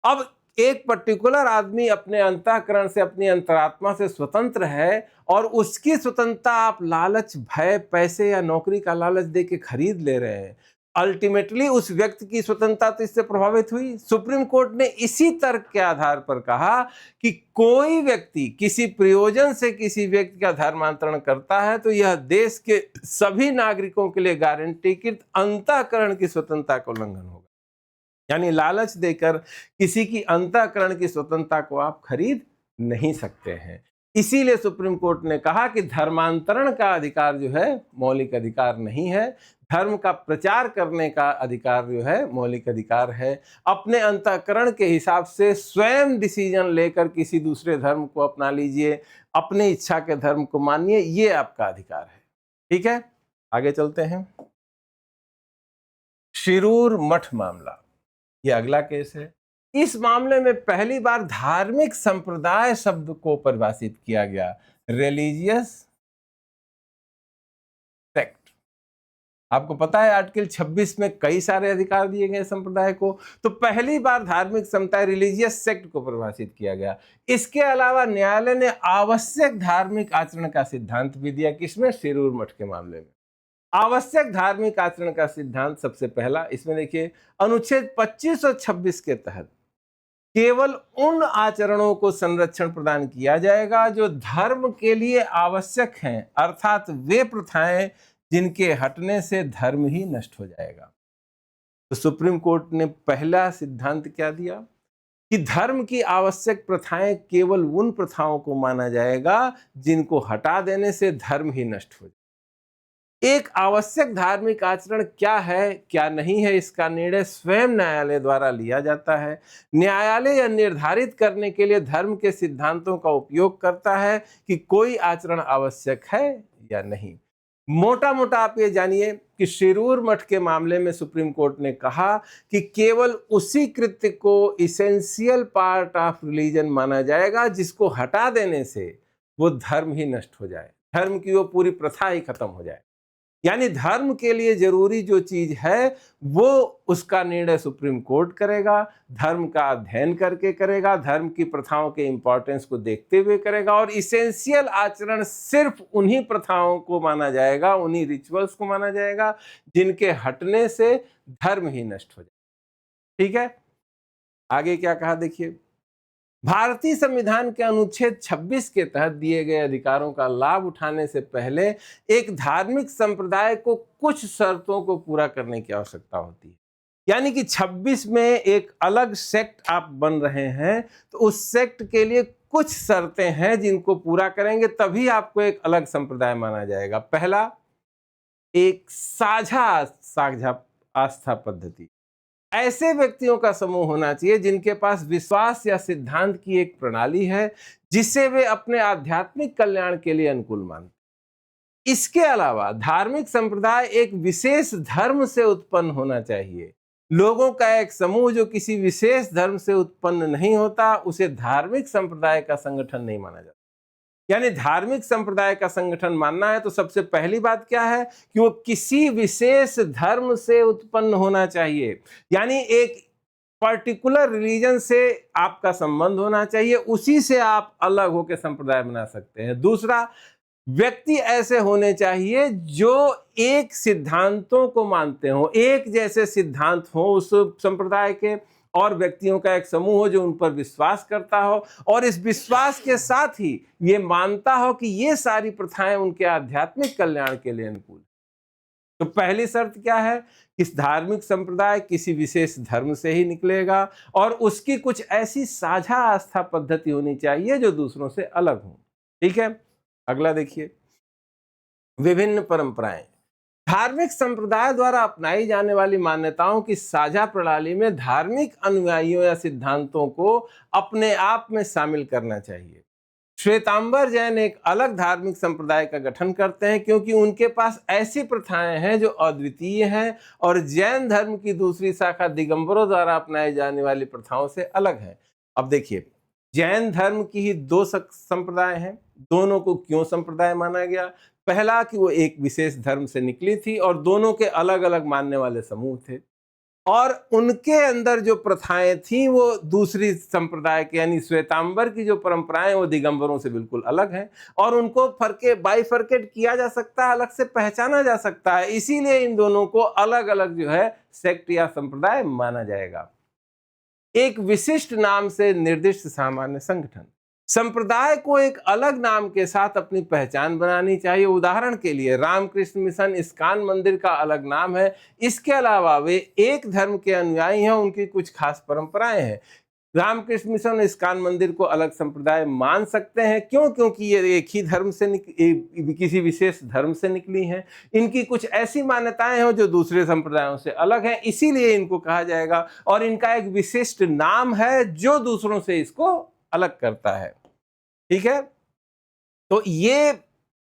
अब एक पर्टिकुलर आदमी अपने अंतःकरण से, अपनी अंतरात्मा से स्वतंत्र है और उसकी स्वतंत्रता आप लालच, भय, पैसे या नौकरी का लालच दे के खरीद ले रहे हैं। अल्टीमेटली उस व्यक्ति की स्वतंत्रता तो इससे प्रभावित हुई। सुप्रीम कोर्ट ने इसी तर्क के आधार पर कहा कि कोई व्यक्ति किसी प्रयोजन से किसी व्यक्ति का धर्मांतरण करता है तो यह देश के सभी नागरिकों के लिए गारंटीकृत अंतःकरण की स्वतंत्रता का उल्लंघन होगा। यानी लालच देकर किसी की अंतःकरण की स्वतंत्रता को आप खरीद नहीं सकते हैं। इसीलिए सुप्रीम कोर्ट ने कहा कि धर्मांतरण का अधिकार जो है मौलिक अधिकार नहीं है, धर्म का प्रचार करने का अधिकार जो है मौलिक अधिकार है। अपने अंतःकरण के हिसाब से स्वयं डिसीजन लेकर किसी दूसरे धर्म को अपना लीजिए, अपनी इच्छा के धर्म को मानिए, ये आपका अधिकार है। ठीक है, आगे चलते हैं। शिरूर मठ मामला, ये अगला केस है। इस मामले में पहली बार धार्मिक संप्रदाय शब्द को परिभाषित किया गया, रिलीजियस सेक्ट। आपको पता है आर्टिकल 26 में कई सारे अधिकार दिए गए संप्रदाय को, तो पहली बार धार्मिक संप्रदाय रिलीजियस सेक्ट को परिभाषित किया गया। इसके अलावा न्यायालय ने आवश्यक धार्मिक आचरण का सिद्धांत भी दिया। किसमें? शिरूर मठ के मामले में। आवश्यक धार्मिक आचरण का सिद्धांत सबसे पहला, इसमें देखिए अनुच्छेद 25 और 26 के तहत केवल उन आचरणों को संरक्षण प्रदान किया जाएगा जो धर्म के लिए आवश्यक हैं, अर्थात वे प्रथाएं जिनके हटने से धर्म ही नष्ट हो जाएगा। तो सुप्रीम कोर्ट ने पहला सिद्धांत क्या दिया कि धर्म की आवश्यक प्रथाएं केवल उन प्रथाओं को माना जाएगा जिनको हटा देने से धर्म ही नष्ट हो जाएगा। एक आवश्यक धार्मिक आचरण क्या है क्या नहीं है, इसका निर्णय स्वयं न्यायालय द्वारा लिया जाता है। न्यायालय यह निर्धारित करने के लिए धर्म के सिद्धांतों का उपयोग करता है कि कोई आचरण आवश्यक है या नहीं। मोटा मोटा आप ये जानिए कि शिरूर मठ के मामले में सुप्रीम कोर्ट ने कहा कि केवल उसी कृत्य को इसेंशियल पार्ट ऑफ रिलीजन माना जाएगा जिसको हटा देने से वो धर्म ही नष्ट हो जाए, धर्म की वो पूरी प्रथा ही खत्म हो जाए। यानी धर्म के लिए जरूरी जो चीज है वो उसका निर्णय सुप्रीम कोर्ट करेगा, धर्म का अध्ययन करके करेगा, धर्म की प्रथाओं के इंपॉर्टेंस को देखते हुए करेगा, और इसेंशियल आचरण सिर्फ उन्हीं प्रथाओं को माना जाएगा, उन्हीं रिचुअल्स को माना जाएगा जिनके हटने से धर्म ही नष्ट हो जाए। ठीक है, आगे क्या कहा देखिए। भारतीय संविधान के अनुच्छेद 26 के तहत दिए गए अधिकारों का लाभ उठाने से पहले एक धार्मिक संप्रदाय को कुछ शर्तों को पूरा करने की आवश्यकता होती है। यानी कि 26 में एक अलग सेक्ट आप बन रहे हैं तो उस सेक्ट के लिए कुछ शर्तें हैं जिनको पूरा करेंगे तभी आपको एक अलग संप्रदाय माना जाएगा। पहला, एक साझा आस्था पद्धति। ऐसे व्यक्तियों का समूह होना चाहिए जिनके पास विश्वास या सिद्धांत की एक प्रणाली है जिसे वे अपने आध्यात्मिक कल्याण के लिए अनुकूल मानते। इसके अलावा धार्मिक संप्रदाय एक विशेष धर्म से उत्पन्न होना चाहिए। लोगों का एक समूह जो किसी विशेष धर्म से उत्पन्न नहीं होता उसे धार्मिक संप्रदाय का संगठन नहीं माना जाता। यानी धार्मिक संप्रदाय का संगठन मानना है तो सबसे पहली बात क्या है कि वो किसी विशेष धर्म से उत्पन्न होना चाहिए। यानी एक पर्टिकुलर रिलीजन से आपका संबंध होना चाहिए, उसी से आप अलग होकर संप्रदाय बना सकते हैं। दूसरा, व्यक्ति ऐसे होने चाहिए जो एक सिद्धांतों को मानते हो, एक जैसे सिद्धांत हो उस संप्रदाय के, और व्यक्तियों का एक समूह हो जो उन पर विश्वास करता हो और इस विश्वास के साथ ही ये मानता हो कि ये सारी प्रथाएं उनके आध्यात्मिक कल्याण के लिए अनुकूल। तो पहली शर्त क्या है कि धार्मिक संप्रदाय किसी विशेष धर्म से ही निकलेगा और उसकी कुछ ऐसी साझा आस्था पद्धति होनी चाहिए जो दूसरों से अलग हो। ठीक है, अगला देखिए, विभिन्न परंपराएं। धार्मिक संप्रदाय द्वारा अपनाई जाने वाली मान्यताओं की साझा प्रणाली में धार्मिक अनुयायियों या सिद्धांतों को अपने आप में शामिल करना चाहिए। श्वेतांबर जैन एक अलग धार्मिक संप्रदाय का गठन करते हैं क्योंकि उनके पास ऐसी प्रथाएं हैं जो अद्वितीय हैं और जैन धर्म की दूसरी शाखा दिगंबरों द्वारा अपनाई जाने वाली प्रथाओं से अलग है। अब देखिए, जैन धर्म की ही दो संप्रदाय हैं। दोनों को क्यों संप्रदाय माना गया? पहला कि वो एक विशेष धर्म से निकली थी और दोनों के अलग अलग मानने वाले समूह थे। और उनके अंदर जो प्रथाएं थी वो दूसरी संप्रदाय के यानी श्वेतांबर की जो परंपराएं वो दिगंबरों से बिल्कुल अलग हैं और उनको बाइफरकेट किया जा सकता है, अलग से पहचाना जा सकता है। इसीलिए इन दोनों को अलग अलग जो है सेक्ट या संप्रदाय माना जाएगा। एक विशिष्ट नाम से निर्दिष्ट सामान्य संगठन, संप्रदाय को एक अलग नाम के साथ अपनी पहचान बनानी चाहिए। उदाहरण के लिए रामकृष्ण मिशन इस्कॉन मंदिर का अलग नाम है। इसके अलावा वे एक धर्म के अनुयायी हैं, उनकी कुछ खास परंपराएं हैं। रामकृष्ण मिशन और इस्कॉन मंदिर को अलग संप्रदाय मान सकते हैं, क्यों? क्योंकि ये एक ही धर्म से किसी विशेष धर्म से निकली हैं। इनकी कुछ ऐसी मान्यताएं हैं जो दूसरे संप्रदायों से अलग हैं, इसीलिए इनको कहा जाएगा। और इनका एक विशिष्ट नाम है जो दूसरों से इसको अलग करता है। ठीक है, तो ये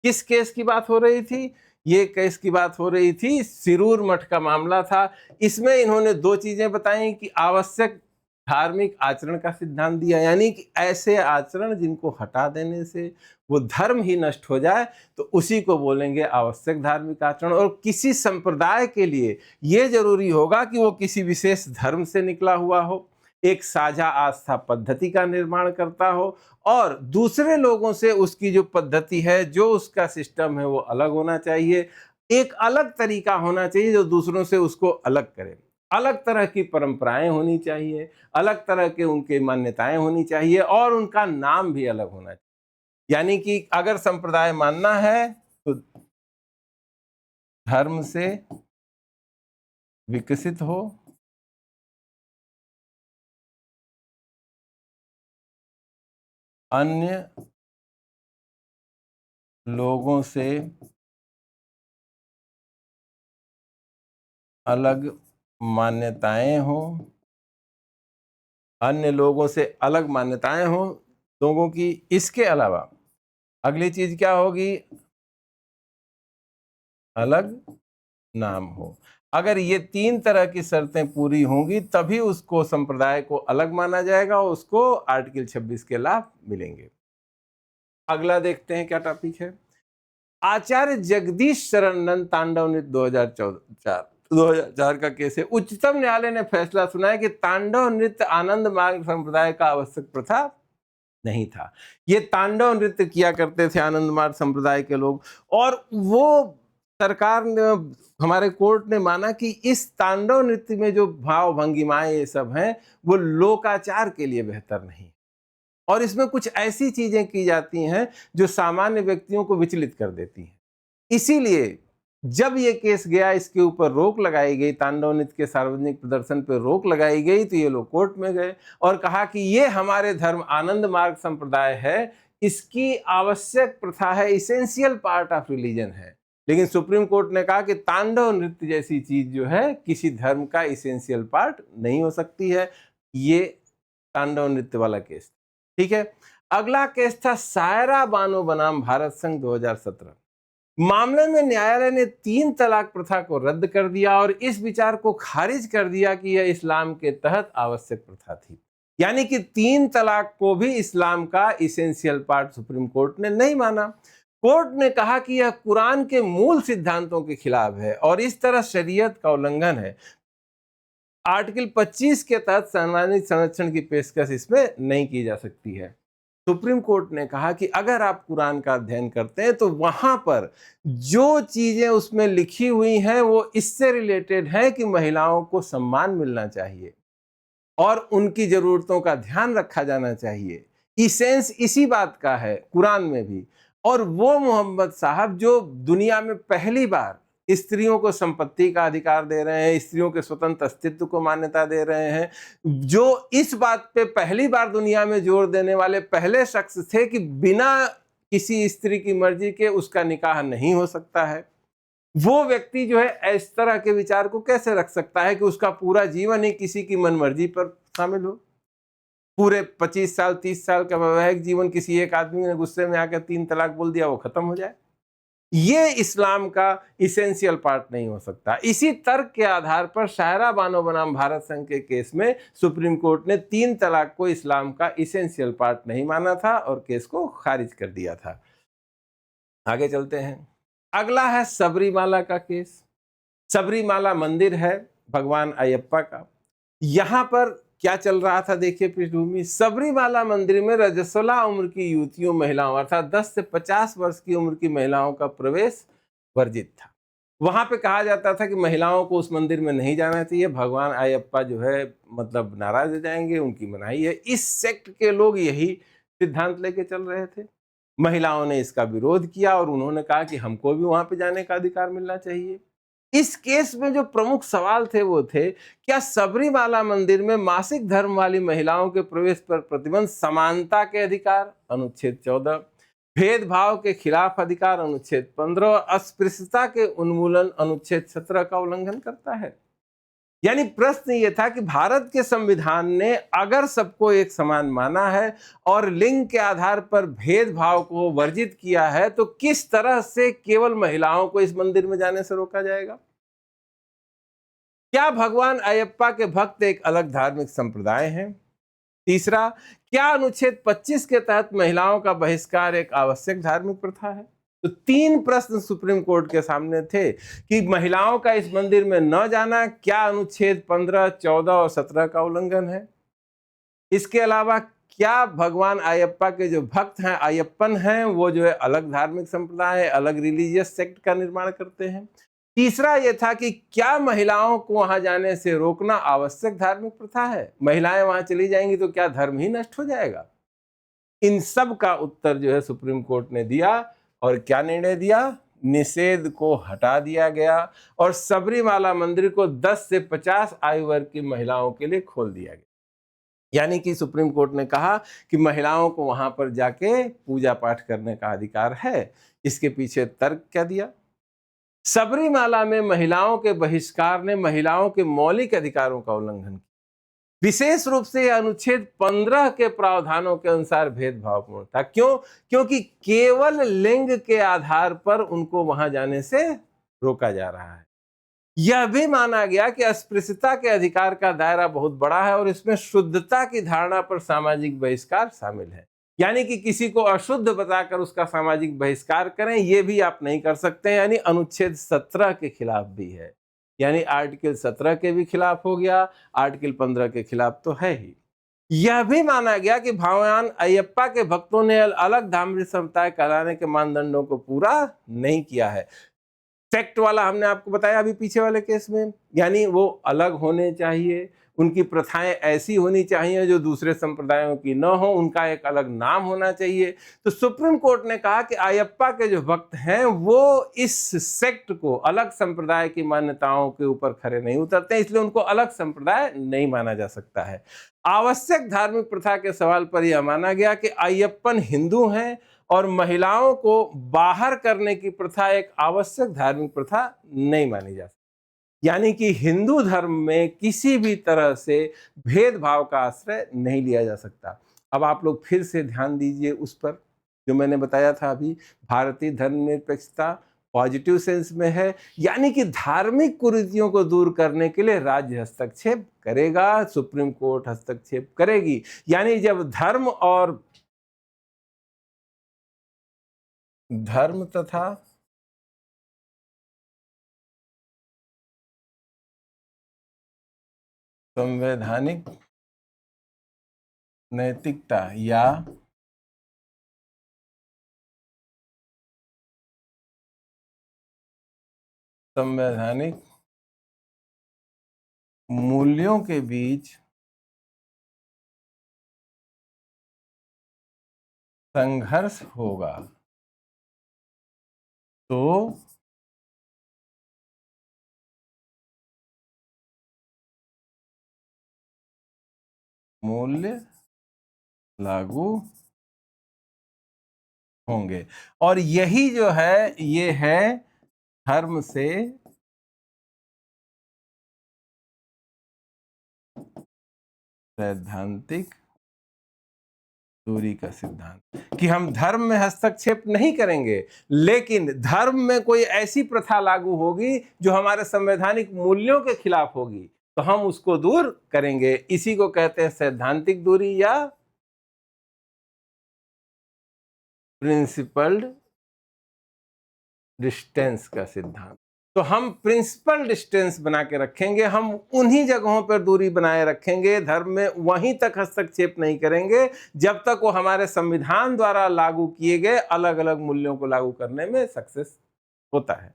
किस केस की बात हो रही थी? ये केस की बात हो रही थी, सिरूर मठ का मामला था। इसमें इन्होंने दो चीजें बताई कि आवश्यक धार्मिक आचरण का सिद्धांत दिया, यानी कि ऐसे आचरण जिनको हटा देने से वो धर्म ही नष्ट हो जाए तो उसी को बोलेंगे आवश्यक धार्मिक आचरण। और किसी संप्रदाय के लिए ये जरूरी होगा कि वो किसी विशेष धर्म से निकला हुआ हो, एक साझा आस्था पद्धति का निर्माण करता हो और दूसरे लोगों से उसकी जो पद्धति है, जो उसका सिस्टम है, वो अलग होना चाहिए। एक अलग तरीका होना चाहिए जो दूसरों से उसको अलग करे। अलग तरह की परंपराएं होनी चाहिए, अलग तरह के उनके मान्यताएं होनी चाहिए और उनका नाम भी अलग होना चाहिए। यानी कि अगर संप्रदाय मानना है तो धर्म से विकसित हो, अन्य लोगों से अलग मान्यताएं हो, अन्य लोगों से अलग मान्यताएं हो लोगों की। इसके अलावा अगली चीज क्या होगी? अलग नाम हो। अगर ये तीन तरह की शर्तें पूरी होंगी तभी उसको संप्रदाय को अलग माना जाएगा और उसको आर्टिकल 26 के लाभ मिलेंगे। अगला देखते हैं क्या टॉपिक है। आचार्य जगदीश शरण नंद तांडव नृत्य 2004 का केस है। उच्चतम न्यायालय ने फैसला सुनाया कि तांडव नृत्य आनंद मार्ग संप्रदाय का आवश्यक प्रथा नहीं था। ये तांडव नृत्य किया करते थे आनंद मार्ग संप्रदाय के लोग और वो सरकार ने, हमारे कोर्ट ने माना कि इस तांडव नृत्य में जो भाव भंगिमाएं ये सब हैं वो लोकाचार के लिए बेहतर नहीं और इसमें कुछ ऐसी चीजें की जाती हैं जो सामान्य व्यक्तियों को विचलित कर देती हैं। इसीलिए जब ये केस गया, इसके ऊपर रोक लगाई गई, तांडव नृत्य के सार्वजनिक प्रदर्शन पर रोक लगाई गई, तो ये लोग कोर्ट में गए और कहा कि ये हमारे धर्म आनंद मार्ग संप्रदाय है, इसकी आवश्यक प्रथा है, इसेंशियल पार्ट ऑफ रिलीजन है। लेकिन सुप्रीम कोर्ट ने कहा कि तांडव नृत्य जैसी चीज जो है किसी धर्म का इसेंशियल पार्ट नहीं हो सकती है। ये तांडव नृत्य वाला केस। ठीक है, अगला केस था सायरा बानो बनाम भारत संघ 2017। मामले में न्यायालय ने 3 तलाक प्रथा को रद्द कर दिया और इस विचार को खारिज कर दिया कि यह इस्लाम के तहत आवश्यक प्रथा थी। यानी कि 3 तलाक को भी इस्लाम का इसेंशियल पार्ट सुप्रीम कोर्ट ने नहीं माना। कोर्ट ने कहा कि यह कुरान के मूल सिद्धांतों के खिलाफ है और इस तरह शरीयत का उल्लंघन है। आर्टिकल 25 के तहत संवैधानिक संरक्षण की पेशकश इसमें नहीं की जा सकती है। सुप्रीम कोर्ट ने कहा कि अगर आप कुरान का अध्ययन करते हैं तो वहां पर जो चीजें उसमें लिखी हुई हैं वो इससे रिलेटेड है कि महिलाओं को सम्मान मिलना चाहिए और उनकी जरूरतों का ध्यान रखा जाना चाहिए। इसेंस इसी बात का है कुरान में भी। और वो मोहम्मद साहब जो दुनिया में पहली बार स्त्रियों को संपत्ति का अधिकार दे रहे हैं, स्त्रियों के स्वतंत्र अस्तित्व को मान्यता दे रहे हैं, जो इस बात पे पहली बार दुनिया में जोर देने वाले पहले शख्स थे कि बिना किसी स्त्री की मर्जी के उसका निकाह नहीं हो सकता है। वो व्यक्ति जो है इस तरह के विचार को कैसे रख सकता है कि उसका पूरा जीवन ही किसी की मनमर्जी पर शामिल हो? पूरे 25 साल 30 साल का वैवाहिक जीवन किसी एक आदमी ने गुस्से में आकर 3 तलाक बोल दिया वो खत्म हो जाए? ये इस्लाम का इसेंशियल पार्ट नहीं हो सकता। इसी तर्क के आधार पर सायरा बानो बनाम भारत संघ के केस में सुप्रीम कोर्ट ने 3 तलाक को इस्लाम का इसेंशियल पार्ट नहीं माना था और केस को खारिज कर दिया था। आगे चलते हैं। अगला है सबरीमाला का केस। सबरीमाला मंदिर है भगवान अयप्पा का। यहाँ पर क्या चल रहा था देखिए पृष्ठभूमि, सबरीमाला मंदिर में रजस्वला उम्र की युवतियों महिलाओं अर्थात 10 से 50 वर्ष की उम्र की महिलाओं का प्रवेश वर्जित था। वहां पे कहा जाता था कि महिलाओं को उस मंदिर में नहीं जाना चाहिए, भगवान अयप्पा जो है मतलब नाराज हो जाएंगे, उनकी मनाही है। इस सेक्ट के लोग यही सिद्धांत लेके चल रहे थे। महिलाओं ने इसका विरोध किया और उन्होंने कहा कि हमको भी वहां पे जाने का अधिकार मिलना चाहिए। इस केस में जो प्रमुख सवाल थे वो थे, क्या सबरीमाला मंदिर में मासिक धर्म वाली महिलाओं के प्रवेश पर प्रतिबंध समानता के अधिकार अनुच्छेद 14, भेदभाव के खिलाफ अधिकार अनुच्छेद 15 और अस्पृश्यता के उन्मूलन अनुच्छेद 17 का उल्लंघन करता है। यानी प्रश्न ये था कि भारत के संविधान ने अगर सबको एक समान माना है और लिंग के आधार पर भेदभाव को वर्जित किया है, तो किस तरह से केवल महिलाओं को इस मंदिर में जाने से रोका जाएगा? क्या भगवान अयप्पा के भक्त एक अलग धार्मिक संप्रदाय हैं? तीसरा, क्या अनुच्छेद 25 के तहत महिलाओं का बहिष्कार एक आवश्यक धार्मिक प्रथा है? तो तीन प्रश्न सुप्रीम कोर्ट के सामने थे कि महिलाओं का इस मंदिर में न जाना क्या अनुच्छेद 15, 14 और 17 का उल्लंघन है? इसके अलावा क्या भगवान अयप्पा के जो भक्त हैं, अयप्पन हैं, वो जो है अलग धार्मिक संप्रदाय है, अलग रिलीजियस सेक्ट का निर्माण करते हैं? तीसरा ये था कि क्या महिलाओं को वहां जाने से रोकना आवश्यक धार्मिक प्रथा है? महिलाएं वहां चली जाएंगी तो क्या धर्म ही नष्ट हो जाएगा? इन सब का उत्तर जो है सुप्रीम कोर्ट ने दिया और क्या निर्णय दिया? निषेध को हटा दिया गया और सबरीमाला मंदिर को 10 से 50 आयु वर्ग की महिलाओं के लिए खोल दिया गया। यानी कि सुप्रीम कोर्ट ने कहा कि महिलाओं को वहां पर जाके पूजा पाठ करने का अधिकार है। इसके पीछे तर्क क्या दिया? सबरीमाला में महिलाओं के बहिष्कार ने महिलाओं के मौलिक अधिकारों का उल्लंघन किया। विशेष रूप से अनुच्छेद 15 के प्रावधानों के अनुसार भेदभावपूर्ण था। क्यों? क्योंकि केवल लिंग के आधार पर उनको वहां जाने से रोका जा रहा है। यह भी माना गया कि अस्पृश्यता के अधिकार का दायरा बहुत बड़ा है और इसमें शुद्धता की धारणा पर सामाजिक बहिष्कार शामिल है। यानी कि किसी को अशुद्ध बताकर उसका सामाजिक बहिष्कार करें, यह भी आप नहीं कर सकते। यानी अनुच्छेद 17 के खिलाफ भी है। यानी आर्टिकल 17 के भी खिलाफ हो गया, आर्टिकल 15 के खिलाफ तो है ही। यह भी माना गया कि भगवान अयप्पा के भक्तों ने अलग धार्मिक संप्रदाय कहलाने के मानदंडों को पूरा नहीं किया है। सेक्ट वाला हमने आपको बताया अभी पीछे वाले केस में, यानी वो अलग होने चाहिए, उनकी प्रथाएं ऐसी होनी चाहिए जो दूसरे संप्रदायों की न हो, उनका एक अलग नाम होना चाहिए। तो सुप्रीम कोर्ट ने कहा कि अयप्पा के जो भक्त हैं वो इस सेक्ट को, अलग संप्रदाय की मान्यताओं के ऊपर खरे नहीं उतरते, इसलिए उनको अलग संप्रदाय नहीं माना जा सकता है। आवश्यक धार्मिक प्रथा के सवाल पर यह माना गया कि अयप्पन हिंदू हैं और महिलाओं को बाहर करने की प्रथा एक आवश्यक धार्मिक प्रथा नहीं मानी जा सकती। यानी कि हिंदू धर्म में किसी भी तरह से भेदभाव का आश्रय नहीं लिया जा सकता। अब आप लोग फिर से ध्यान दीजिए उस पर जो मैंने बताया था अभी, भारतीय धर्मनिरपेक्षता पॉजिटिव सेंस में है, यानी कि धार्मिक कुरीतियों को दूर करने के लिए राज्य हस्तक्षेप करेगा, सुप्रीम कोर्ट हस्तक्षेप करेगी। यानी जब धर्म तथा संवैधानिक नैतिकता या संवैधानिक मूल्यों के बीच संघर्ष होगा तो मूल्य लागू होंगे। और यही जो है ये है धर्म से सैद्धांतिक दूरी का सिद्धांत कि हम धर्म में हस्तक्षेप नहीं करेंगे, लेकिन धर्म में कोई ऐसी प्रथा लागू होगी जो हमारे संवैधानिक मूल्यों के खिलाफ होगी तो हम उसको दूर करेंगे। इसी को कहते हैं सैद्धांतिक दूरी या प्रिंसिपल्ड डिस्टेंस का सिद्धांत। तो हम प्रिंसिपल डिस्टेंस बना के रखेंगे, हम उन्हीं जगहों पर दूरी बनाए रखेंगे, धर्म में वहीं तक हस्तक्षेप नहीं करेंगे जब तक वो हमारे संविधान द्वारा लागू किए गए अलग अलग मूल्यों को लागू करने में सक्सेस होता है।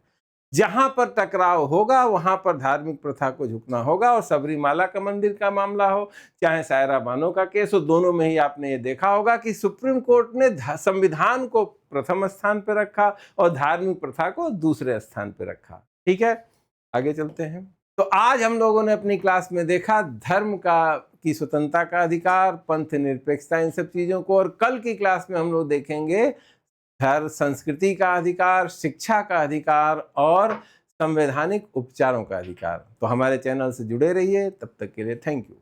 जहां पर टकराव होगा वहां पर धार्मिक प्रथा को झुकना होगा। और सबरीमाला का मंदिर का मामला हो, चाहे सायरा बानो का केस हो, दोनों में ही आपने ये देखा होगा कि सुप्रीम कोर्ट ने संविधान को प्रथम स्थान पर रखा और धार्मिक प्रथा को दूसरे स्थान पर रखा। ठीक है, आगे चलते हैं। तो आज हम लोगों ने अपनी क्लास में देखा धर्म की स्वतंत्रता का अधिकार, पंथ निरपेक्षता, इन सब चीजों को। और कल की क्लास में हम लोग देखेंगे धर्म, संस्कृति का अधिकार, शिक्षा का अधिकार और संवैधानिक उपचारों का अधिकार। तो हमारे चैनल से जुड़े रहिए। तब तक के लिए थैंक यू।